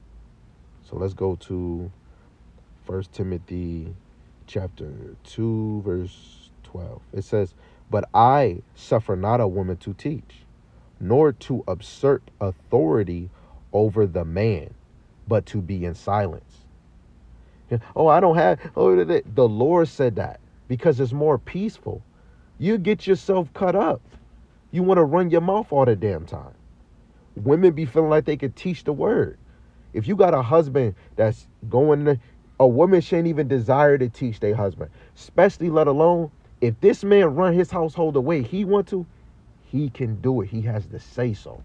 So let's go to 1 Timothy chapter 2, verse 12. It says, but I suffer not a woman to teach, nor to usurp authority over the man, but to be in silence. Oh, I don't have, the Lord said that because it's more peaceful. You get yourself cut up. You want to run your mouth all the damn time. Women be feeling like they could teach the word. If you got a husband that's going, a woman shouldn't even desire to teach their husband, especially let alone if this man run his household the way he want to, he can do it. He has to say so.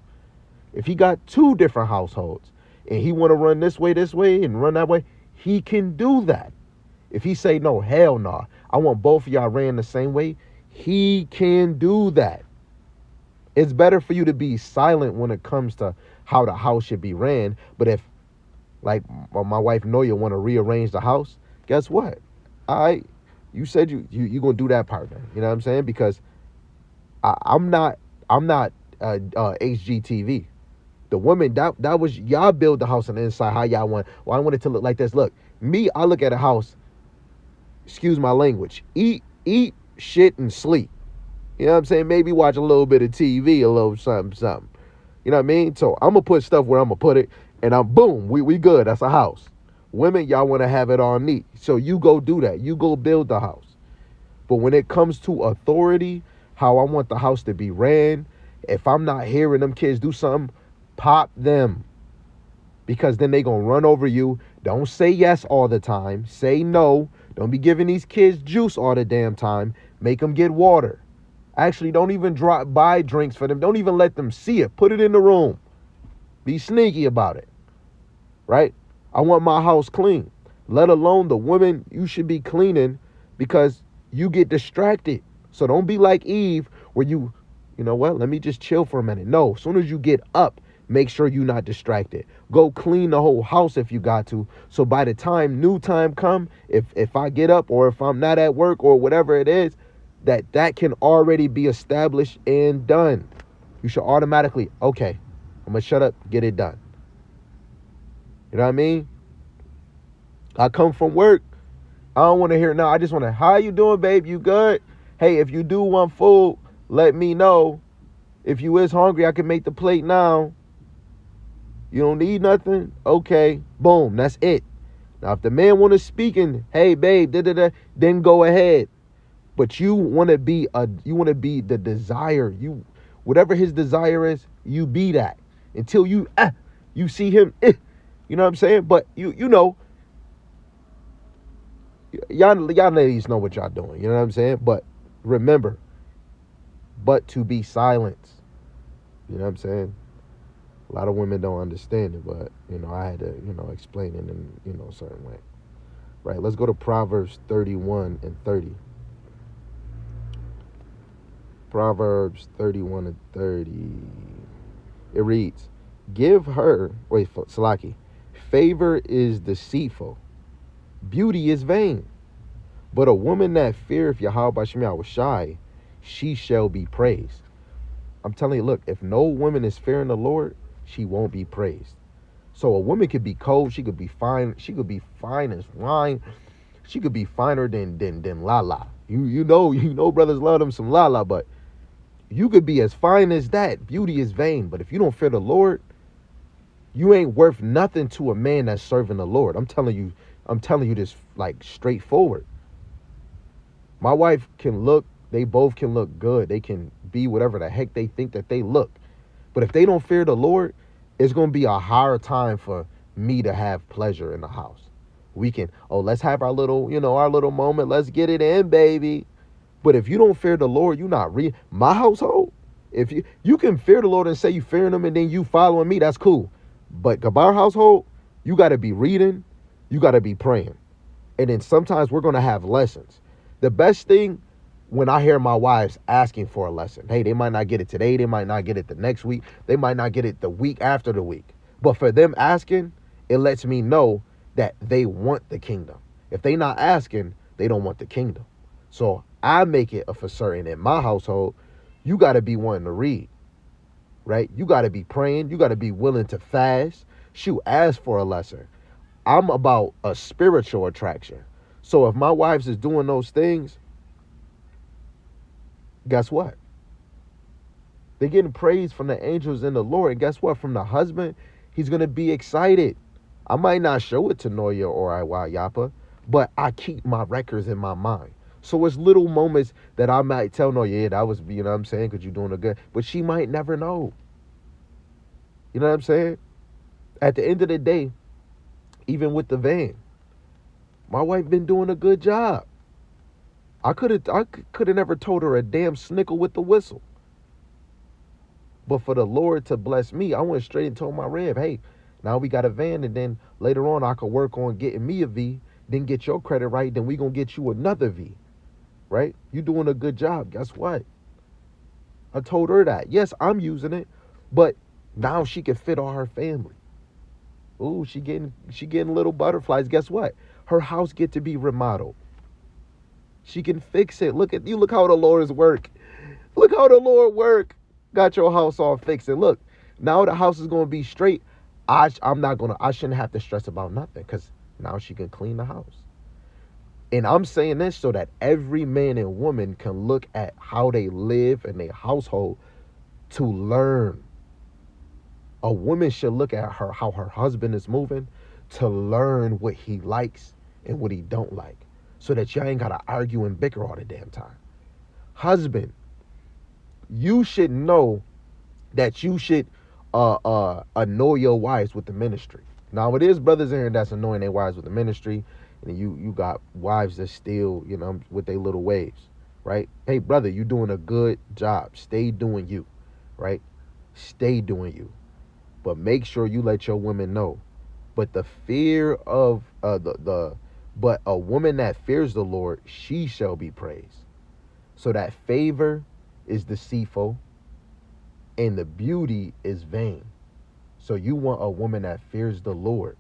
If he got two different households and he want to run this way and run that way, he can do that. If he say, no, hell no, I want both of y'all ran the same way, he can do that. It's better for you to be silent when it comes to how the house should be ran. But if, like my wife Noya, want to rearrange the house, guess what? You said you gonna do that part, man. You know what I'm saying? Because I'm not HGTV. The woman, that was y'all build the house on the inside how y'all want. Well, I want it to look like this. Look, me, I look at a house, excuse my language, eat, shit, and sleep. You know what I'm saying? Maybe watch a little bit of TV, a little something. You know what I mean? So I'm gonna put stuff where I'm gonna put it, and I'm boom, we good. That's a house. Women, y'all want to have it all neat. So you go do that. You go build the house. But when it comes to authority, how I want the house to be ran, if I'm not hearing them kids do something, pop them. Because then they gonna run over you. Don't say yes all the time. Say no. Don't be giving these kids juice all the damn time. Make them get water. Actually, don't even buy drinks for them. Don't even let them see it. Put it in the room. Be sneaky about it. Right? I want my house clean. Let alone the women, you should be cleaning because you get distracted. So don't be like Eve where you know what? Let me just chill for a minute. No, as soon as you get up, make sure you're not distracted. Go clean the whole house if you got to. So by the time new time come, if I get up or if I'm not at work or whatever it is, that can already be established and done. You should automatically, okay, I'm going to shut up, get it done. You know what I mean? I come from work. I don't want to hear it now. I just want to, how you doing, babe? You good? Hey, if you do want food, let me know. If you is hungry, I can make the plate now. You don't need nothing? Okay. Boom. That's it. Now, if the man want to speak and, hey, babe, then go ahead. But you want to be the desire. Whatever his desire is, you be that. Until you see him, you know what I'm saying? But you know, y'all ladies know what y'all doing. You know what I'm saying? But remember, but to be silent. You know what I'm saying? A lot of women don't understand it, but, you know, I had to, you know, explain it in, you know, a certain way. Right, let's go to Proverbs 31 and 30. Proverbs 31 and 30. It reads, Salaki, favor is deceitful, beauty is vain, but a woman that feareth Yahweh B'Shem Yahushai, she shall be praised. I'm telling you, look, if no woman is fearing the Lord, she won't be praised. So a woman could be cold, she could be fine, she could be fine as wine, she could be finer than Lala. You know brothers love them some Lala, but you could be as fine as that. Beauty is vain, but if you don't fear the Lord, you ain't worth nothing to a man that's serving the Lord. I'm telling you this like straightforward. My wife can look, they both can look good. They can be whatever the heck they think that they look. But if they don't fear the Lord, it's going to be a hard time for me to have pleasure in the house. We can, let's have our little moment. Let's get it in, baby. But if you don't fear the Lord, you're not my household. If you can fear the Lord and say you fearing him and then you following me, that's cool. But Gabar household, you got to be reading, you got to be praying. And then sometimes we're going to have lessons. The best thing when I hear my wives asking for a lesson, hey, they might not get it today, they might not get it the next week, they might not get it the week after the week. But for them asking, it lets me know that they want the kingdom. If they not asking, they don't want the kingdom. So I make it for certain in my household, you got to be wanting to read, right? You got to be praying. You got to be willing to fast. Shoot, ask for a lesson. I'm about a spiritual attraction. So if my wife is doing those things, guess what? They're getting praise from the angels and the Lord. And guess what? From the husband, he's going to be excited. I might not show it to Noya or Yapa, but I keep my records in my mind. So it's little moments that I might tell Noya, yeah, that was, you know what I'm saying, because you're doing a good, but she might never know. You know what I'm saying? At the end of the day, even with the van, my wife been doing a good job. I could have never told her a damn snickle with the whistle. But for the Lord to bless me, I went straight and told my Rev, hey, now we got a van, and then later on I could work on getting me a V, then get your credit right, then we gonna get you another V. Right? You doing a good job. Guess what? I told her that. Yes, I'm using it, but now she can fit all her family. Ooh, she getting little butterflies. Guess what? Her house get to be remodeled. She can fix it. Look how the Lord's work. Look how the Lord work. Got your house all fixed. And look, Now the house is gonna be straight. I shouldn't have to stress about nothing because now she can clean the house. And I'm saying this so that every man and woman can look at how they live in their household to learn. A woman should look at how her husband is moving to learn what he likes and what he don't like, so that y'all ain't gotta argue and bicker all the damn time. Husband, you should know that you should annoy your wives with the ministry. Now it is brothers in here that's annoying their wives with the ministry, and you got wives that still, with their little ways, right? Hey brother, you doing a good job. Stay doing you, right? Stay doing you. But make sure you let your women know. But the fear of but a woman that fears the Lord, she shall be praised. So that favor is deceitful and the beauty is vain. So you want a woman that fears the Lord,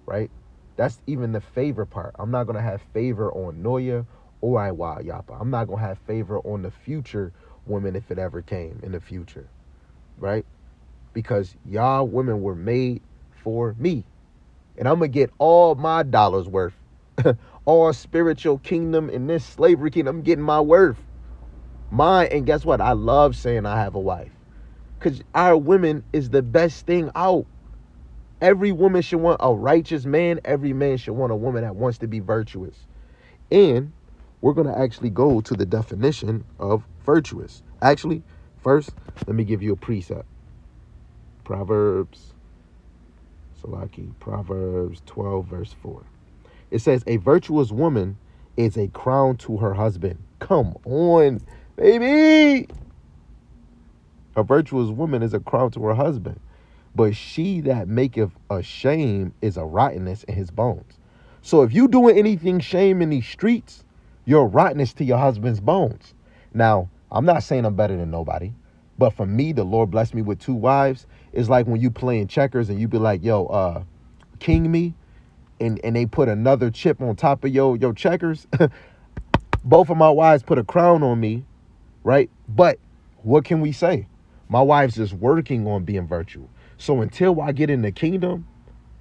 right? That's even the favor part. I'm not going to have favor on Noya or Iwa Yapa. I'm not going to have favor on the future woman if it ever came in the future, right? Because y'all women were made for me. And I'm going to get all my dollars worth. All spiritual kingdom in this slavery kingdom, I'm getting my worth. Mine. And guess what? I love saying I have a wife. Because our women is the best thing out. Every woman should want a righteous man. Every man should want a woman that wants to be virtuous. And we're going to actually go to the definition of virtuous. Actually, first, let me give you a precept. Proverbs 12, verse 4. It says, a virtuous woman is a crown to her husband. Come on, baby. A virtuous woman is a crown to her husband. But she that maketh a shame is a rottenness in his bones. So if you doing anything shame in these streets, you're rottenness to your husband's bones. Now, I'm not saying I'm better than nobody. But for me, the Lord blessed me with 2 wives. It's like when you playing checkers and you be like, yo, king me. And they put another chip on top of your checkers. Both of my wives put a crown on me, right? But what can we say? My wife's just working on being virtuous. So until I get in the kingdom,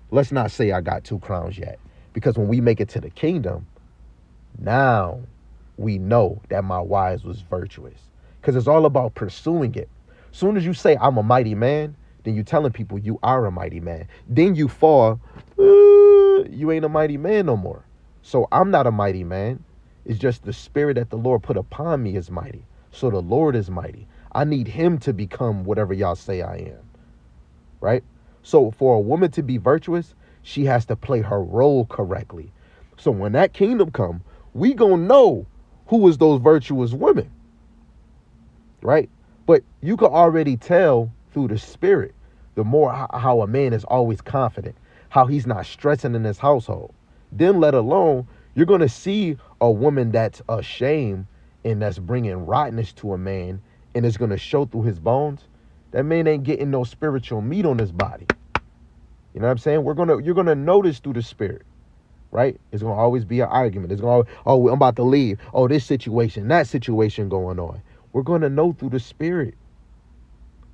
let's not say I got 2 crowns yet. Because when we make it to the kingdom, now we know that my wives was virtuous. Because it's all about pursuing it. As soon as you say I'm a mighty man, then you're telling people you are a mighty man. Then you fall, you ain't a mighty man no more. So I'm not a mighty man. It's just the spirit that the Lord put upon me is mighty. So the Lord is mighty. I need him to become whatever y'all say I am. Right? So for a woman to be virtuous, she has to play her role correctly. So when that kingdom come, we gonna know who is those virtuous women. Right? But you can already tell through the spirit, the more how a man is always confident, how he's not stressing in his household. Then let alone, you're going to see a woman that's ashamed and that's bringing rottenness to a man and it's going to show through his bones. That man ain't getting no spiritual meat on his body. You know what I'm saying? You're going to notice through the spirit, right? It's going to always be an argument. It's going to, oh, I'm about to leave. Oh, this situation, that situation going on. We're going to know through the spirit,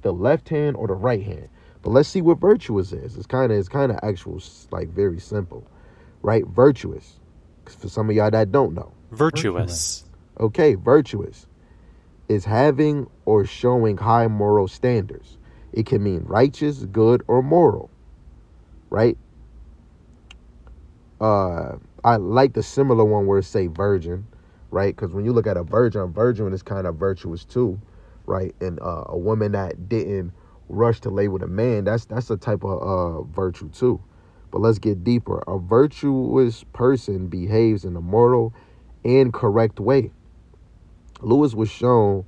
the left hand or the right hand. But let's see what virtuous is. It's kind of actual, like very simple, right? Virtuous. For some of y'all that don't know. Virtuous. Okay, virtuous is having or showing high moral standards. It can mean righteous, good, or moral, right? I like the similar one where it say virgin, right? Because when you look at a virgin is kind of virtuous too, right? And a woman that didn't rush to lay with a man, that's a type of virtue too. But let's get deeper. A virtuous person behaves in a moral and correct way. Lewis was shown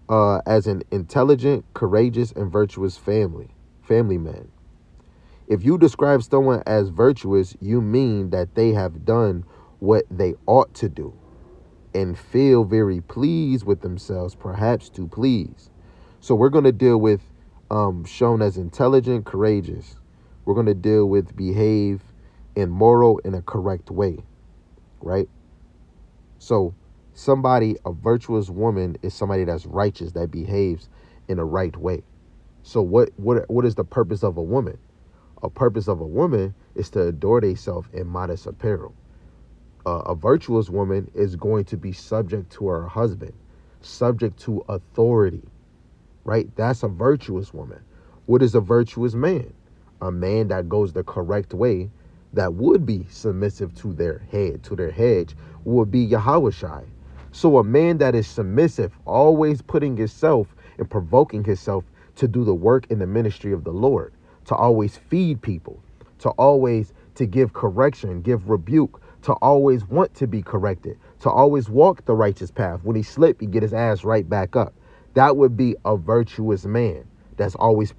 as an intelligent, courageous, and virtuous family man. If you describe someone as virtuous, you mean that they have done what they ought to do and feel very pleased with themselves, perhaps to please. So we're going to deal with shown as intelligent, courageous. We're going to deal with behave in moral in a correct way, right? So a virtuous woman is somebody that's righteous, that behaves in a right way. So what is the purpose of a woman? A purpose of a woman is to adore themselves in modest apparel. A virtuous woman is going to be subject to her husband, subject to authority, right? That's a virtuous woman. What is a virtuous man? A man that goes the correct way, that would be submissive to their head, to their hedge, would be Yahushai. So a man that is submissive, always putting himself and provoking himself to do the work in the ministry of the Lord, to always feed people, to give correction, give rebuke, to always want to be corrected, to always walk the righteous path. When he slip, he get his ass right back up. That would be a virtuous man that's always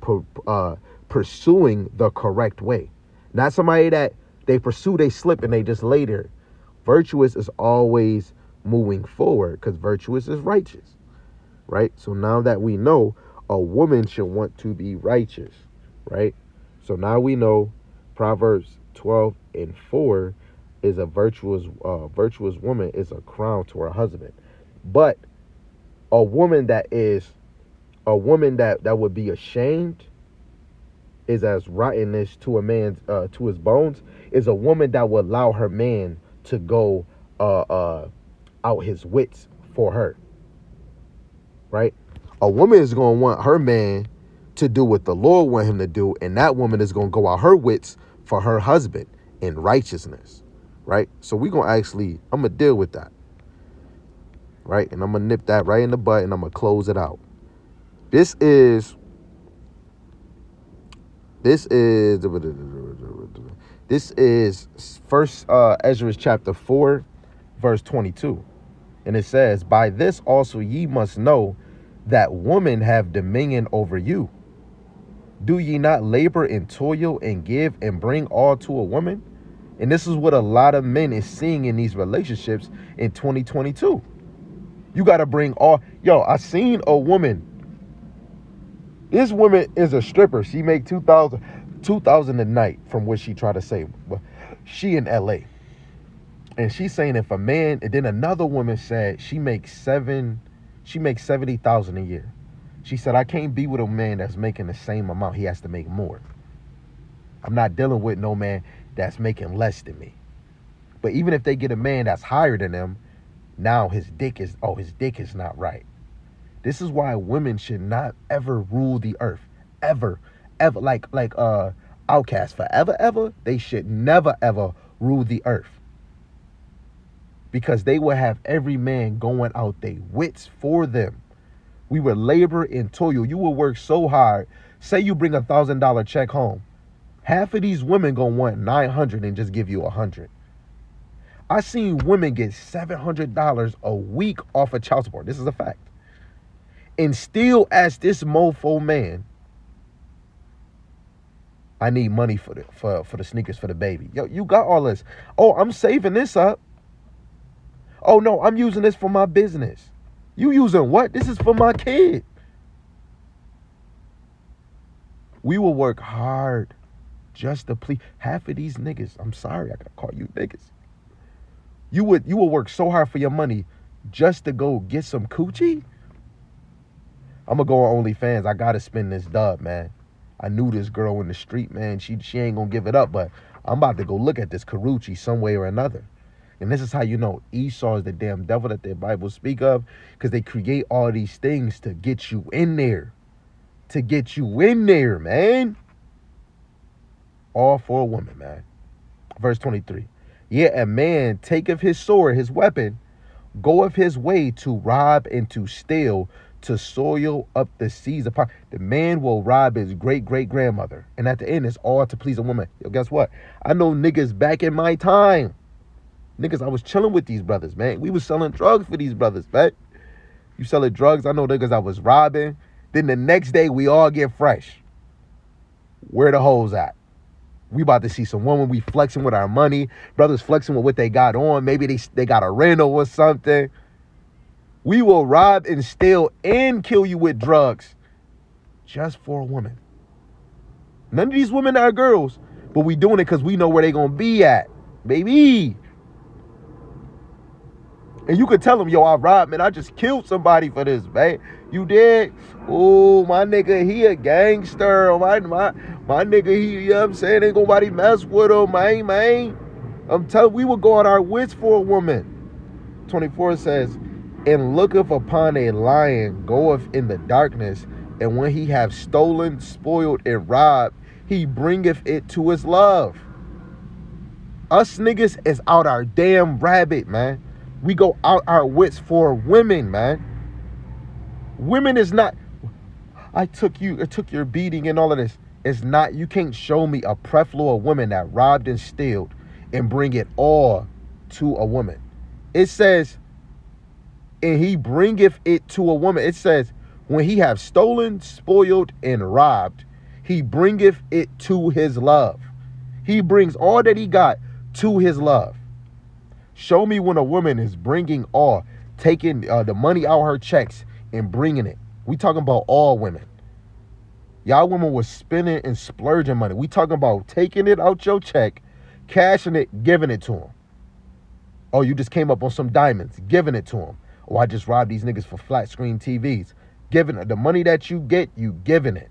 pursuing the correct way. Not somebody that they pursue, they slip, and they just lay there. Virtuous is always moving forward because virtuous is righteous, right? So now that we know a woman should want to be righteous, right? So now we know Proverbs 12:4 is a virtuous woman is a crown to her husband. But a woman that would be ashamed, is as rottenness to a man's to his bones, is a woman that will allow her man to go out his wits for her, right? A woman is going to want her man to do what the Lord want him to do, and that woman is going to go out her wits for her husband in righteousness, right? So I'm going to deal with that, right? And I'm going to nip that right in the butt, and I'm going to close it out. This is First Ezra chapter 4, verse 22. And it says, by this also ye must know that women have dominion over you. Do ye not labor and toil and give and bring all to a woman? And this is what a lot of men is seeing in these relationships in 2022. You got to bring all. Yo, I seen a woman. This woman is a stripper. She make $2,000 a night from what she tried to say. But she in LA. And she's saying if a man, and then another woman said she makes $70,000 a year. She said, I can't be with a man that's making the same amount. He has to make more. I'm not dealing with no man that's making less than me. But even if they get a man that's higher than them, now his dick is not right. This is why women should not ever rule the earth. Ever. Like Outcast, forever, ever. They should never, ever rule the earth. Because they will have every man going out their wits for them. We will labor and toil. You will work so hard. Say you bring $1,000 check home. Half of these women gonna want 900 and just give you 100. I seen women get $700 a week off of child support. This is a fact. And still ask this mofo man, I need money for the sneakers for the baby. Yo, you got all this. Oh, I'm saving this up. Oh no, I'm using this for my business. You using what? This is for my kid. We will work hard just to please half of these niggas. I'm sorry, I gotta call you niggas. You will work so hard for your money just to go get some coochie? I'm gonna go on OnlyFans. I gotta spend this dub, man. I knew this girl in the street, man. She ain't gonna give it up, but I'm about to go look at this Karuchi some way or another. And this is how you know Esau is the damn devil that the Bible speak of, because they create all these things to get you in there. To get you in there, man. All for a woman, man. Verse 23. Yet a man taketh his sword, his weapon, goeth his way to rob and to steal, to soil up the seas upon. The man will rob his great-great-grandmother. And at the end, it's all to please a woman. Yo, guess what? I know niggas back in my time. Niggas, I was chilling with these brothers, man. We was selling drugs for these brothers, man. You selling drugs? I know niggas I was robbing. Then the next day, we all get fresh. Where the hoes at? We about to see some women. We flexing with our money. Brothers flexing with what they got on. Maybe they got a rental or something. We will rob and steal and kill you with drugs just for a woman. None of these women are girls, but we doing it because we know where they going to be at, baby. And you could tell him, yo, I robbed, man. I just killed somebody for this, man. You did? Oh, my nigga, he a gangster. My nigga, he, you know what I'm saying? Ain't nobody mess with him, man. I'm telling, we would go on our wits for a woman. 24 says, and looketh upon a lion, goeth in the darkness, and when he have stolen, spoiled, and robbed, he bringeth it to his love. Us niggas is out our damn rabbit, man. We go out our wits for women, man. Women is not, I took your beating and all of this. It's not, you can't show me a plethora of women that robbed and stealed and bring it all to a woman. It says, and he bringeth it to a woman. It says, when he have stolen, spoiled, and robbed, he bringeth it to his love. He brings all that he got to his love. Show me when a woman is bringing all, taking the money out of her checks and bringing it. We talking about all women. Y'all women was spending and splurging money. We talking about taking it out your check, cashing it, giving it to him. Oh, you just came up on some diamonds, giving it to him. Oh, I just robbed these niggas for flat screen TVs. Giving it. The money that you get, you giving it.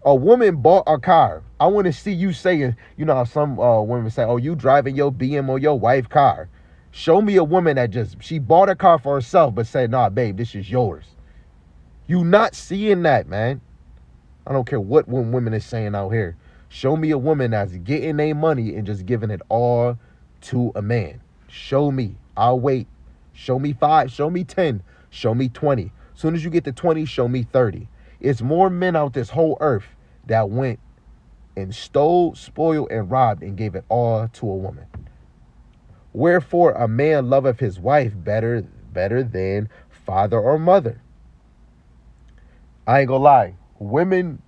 A woman bought a car. I want to see you saying, you know how some women say, oh, you driving your BM or your wife car. Show me a woman that she bought a car for herself, but said, nah, babe, this is yours. You not seeing that, man. I don't care what women is saying out here. Show me a woman that's getting their money and just giving it all to a man. Show me. I'll wait. Show me 5. Show me 10. Show me 20. As soon as you get to 20, show me 30. It's more men out this whole earth that went and stole, spoiled, and robbed and gave it all to a woman. Wherefore a man loveth his wife better than father or mother. I ain't gonna lie. Women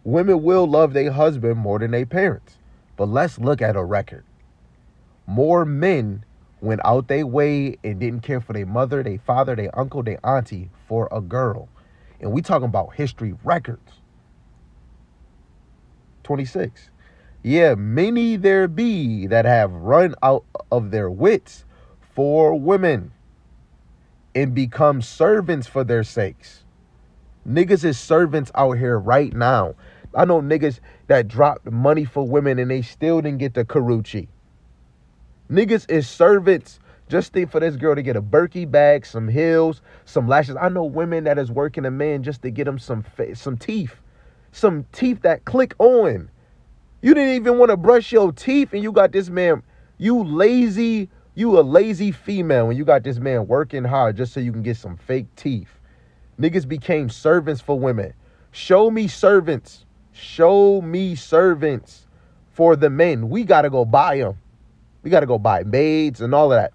will love their husband more than their parents. But let's look at a record. More men went out their way and didn't care for their mother, their father, their uncle, their auntie for a girl. And we talking about history records. 26. Yeah, many there be that have run out of their wits for women and become servants for their sakes. Niggas is servants out here right now. I know niggas that dropped money for women and they still didn't get the Karuchi. Niggas is servants just for this girl to get a Birkie bag, some heels, some lashes. I know women that is working a man just to get him some teeth. Some teeth that click on. You didn't even want to brush your teeth and you got this man. You a lazy female when you got this man working hard just so you can get some fake teeth. Niggas became servants for women. Show me servants. Show me servants for the men. We got to go buy them. We got to go buy maids and all of that.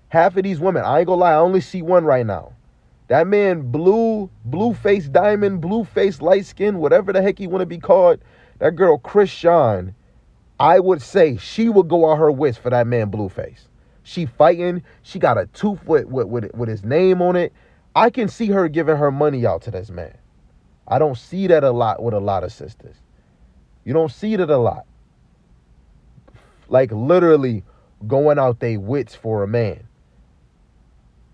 Half of these women, I ain't gonna lie, I only see one right now. That man, blue face diamond, blue face light skin, whatever the heck he want to be called. That girl, Chris Sean, I would say she would go on her wits for that man, Blueface. She fighting. She got a tooth with his name on it. I can see her giving her money out to this man. I don't see that a lot with a lot of sisters. You don't see that a lot. Like literally going out they wits for a man.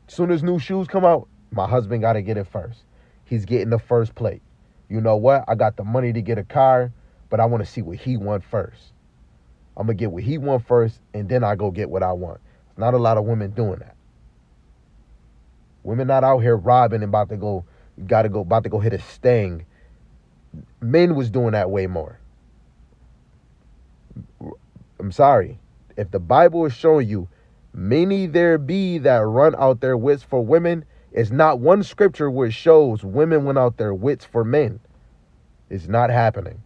Soon as new shoes come out, my husband got to get it first. He's getting the first plate. You know what? I got the money to get a car, but I want to see what he want first. I'm going to get what he want first, and then I go get what I want. Not a lot of women doing that. Women not out here robbing and about to go hit a sting. Men was doing that way more. I'm sorry. If the Bible is showing you many there be that run out their wits for women, it's not one scripture where it shows women went out their wits for men. It's not happening.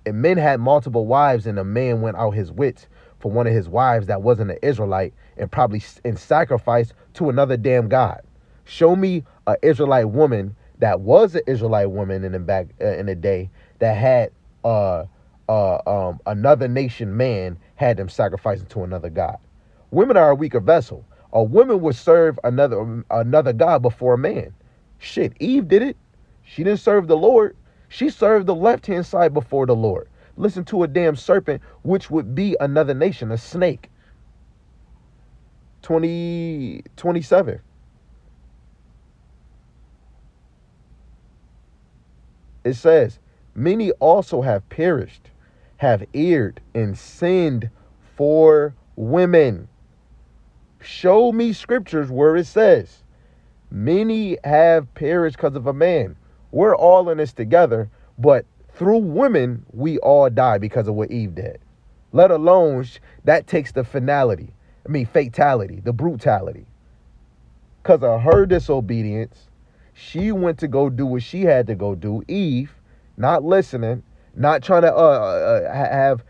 And men had multiple wives and a man went out his wits for one of his wives that wasn't an Israelite and probably in sacrifice to another damn God. Show me an Israelite woman that was an Israelite woman in the day that had another nation man had them sacrificing to another God. Women are a weaker vessel. A woman would serve another God before a man. Shit, Eve did it. She didn't serve the Lord. She served the left-hand side before the Lord. Listen to a damn serpent, which would be another nation, a snake. 27. It says, many also have perished, have erred, and sinned for women. Show me scriptures where it says, many have perished because of a man. We're all in this together, but through women, we all die because of what Eve did. Let alone, that takes the fatality, the brutality. Because of her disobedience, she went to go do what she had to go do. Eve, not listening, not trying to have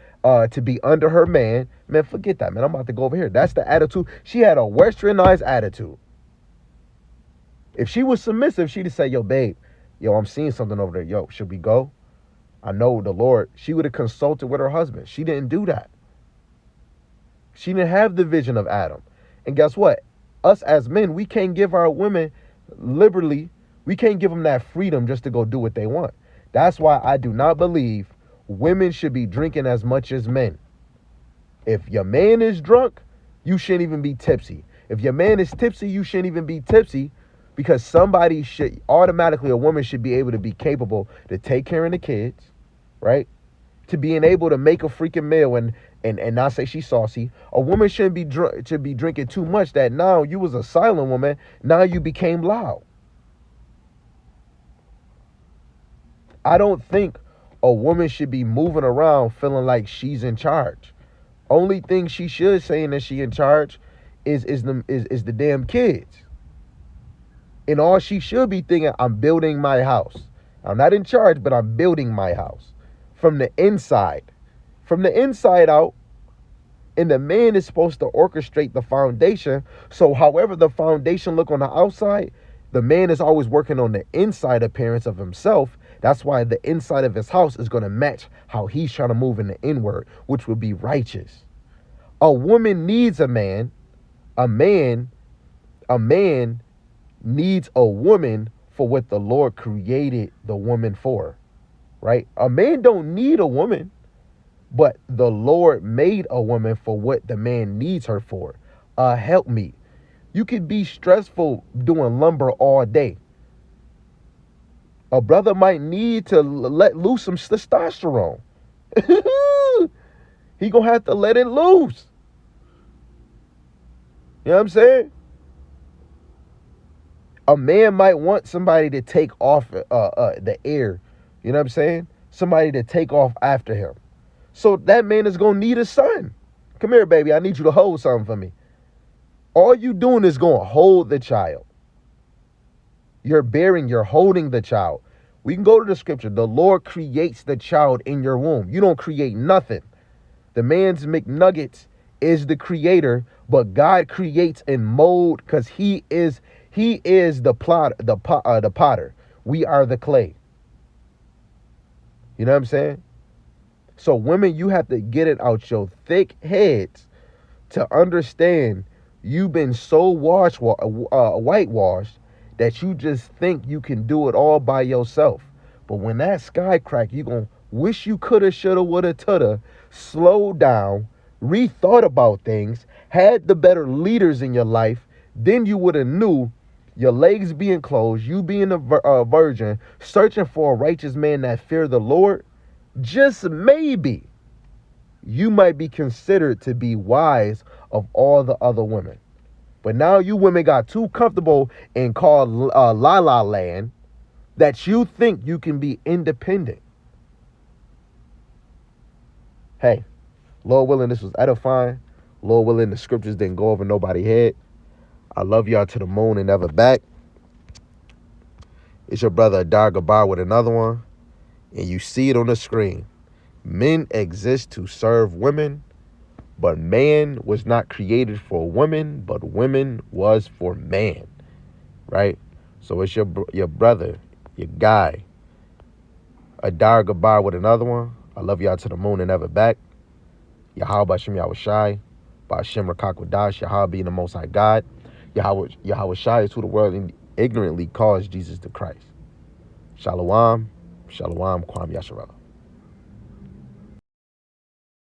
to be under her man. Man, forget that, man. I'm about to go over here. That's the attitude. She had a westernized attitude. If she was submissive, she'd say, yo, babe, yo, I'm seeing something over there. Yo, should we go? I know the Lord. She would have consulted with her husband. She didn't do that. She didn't have the vision of Adam. And guess what? Us as men, we can't give our women liberally. We can't give them that freedom just to go do what they want. That's why I do not believe women should be drinking as much as men. If your man is drunk, you shouldn't even be tipsy. If your man is tipsy, you shouldn't even be tipsy, because somebody should automatically, a woman should be able to be capable to take care of the kids, right? To being able to make a freaking meal and not say she's saucy. A woman shouldn't be drinking too much that now you was a silent woman, now you became loud. I don't think a woman should be moving around feeling like she's in charge. Only thing she should saying that she in charge is the damn kids. And all she should be thinking, I'm building my house. I'm not in charge, but I'm building my house from the inside. From the inside out. And the man is supposed to orchestrate the foundation. So however the foundation look on the outside, the man is always working on the inside appearance of himself. That's why the inside of his house is going to match how he's trying to move in the inward, which would be righteous. A woman needs a man. A man needs a woman for what the Lord created the woman for, right? A man don't need a woman, but the Lord made a woman for what the man needs her for. Help me. You could be stressful doing lumber all day. A brother might need to let loose some testosterone. He gonna have to let it loose. You know what I'm saying? A man might want somebody to take off the air. You know what I'm saying? Somebody to take off after him. So that man is going to need a son. Come here, baby. I need you to hold something for me. All you doing is going to hold the child. You're holding the child. We can go to the scripture. The Lord creates the child in your womb. You don't create nothing. The man's McNuggets is the creator, but God creates in mold because he is the potter. We are the clay. You know what I'm saying? So women, you have to get it out your thick heads to understand you've been so whitewashed that you just think you can do it all by yourself. But when that sky crack, you're going to wish you coulda, shoulda, woulda, tutta, slow down, rethought about things, had the better leaders in your life, then you would have knew your legs being closed, you being a virgin, searching for a righteous man that fear the Lord, just maybe you might be considered to be wise of all the other women. But now you women got too comfortable and called La La Land that you think you can be independent. Hey, Lord willing, this was edifying. Lord willing, the scriptures didn't go over nobody's head. I love y'all to the moon and never back. It's your brother Adar Gabar with another one. And you see it on the screen. Men exist to serve women, but man was not created for women, but women was for man. Right? So it's your brother, your guy, Adar Gabar with another one. I love y'all to the moon and never back. Yahweh Bashem Yahweh Shai, Bashem Rakakwadash, Yahweh being the Most High God. Yahweh Shai is who the world ignorantly calls Jesus the Christ. Shalom, Shalom, Kwam Yasharallah.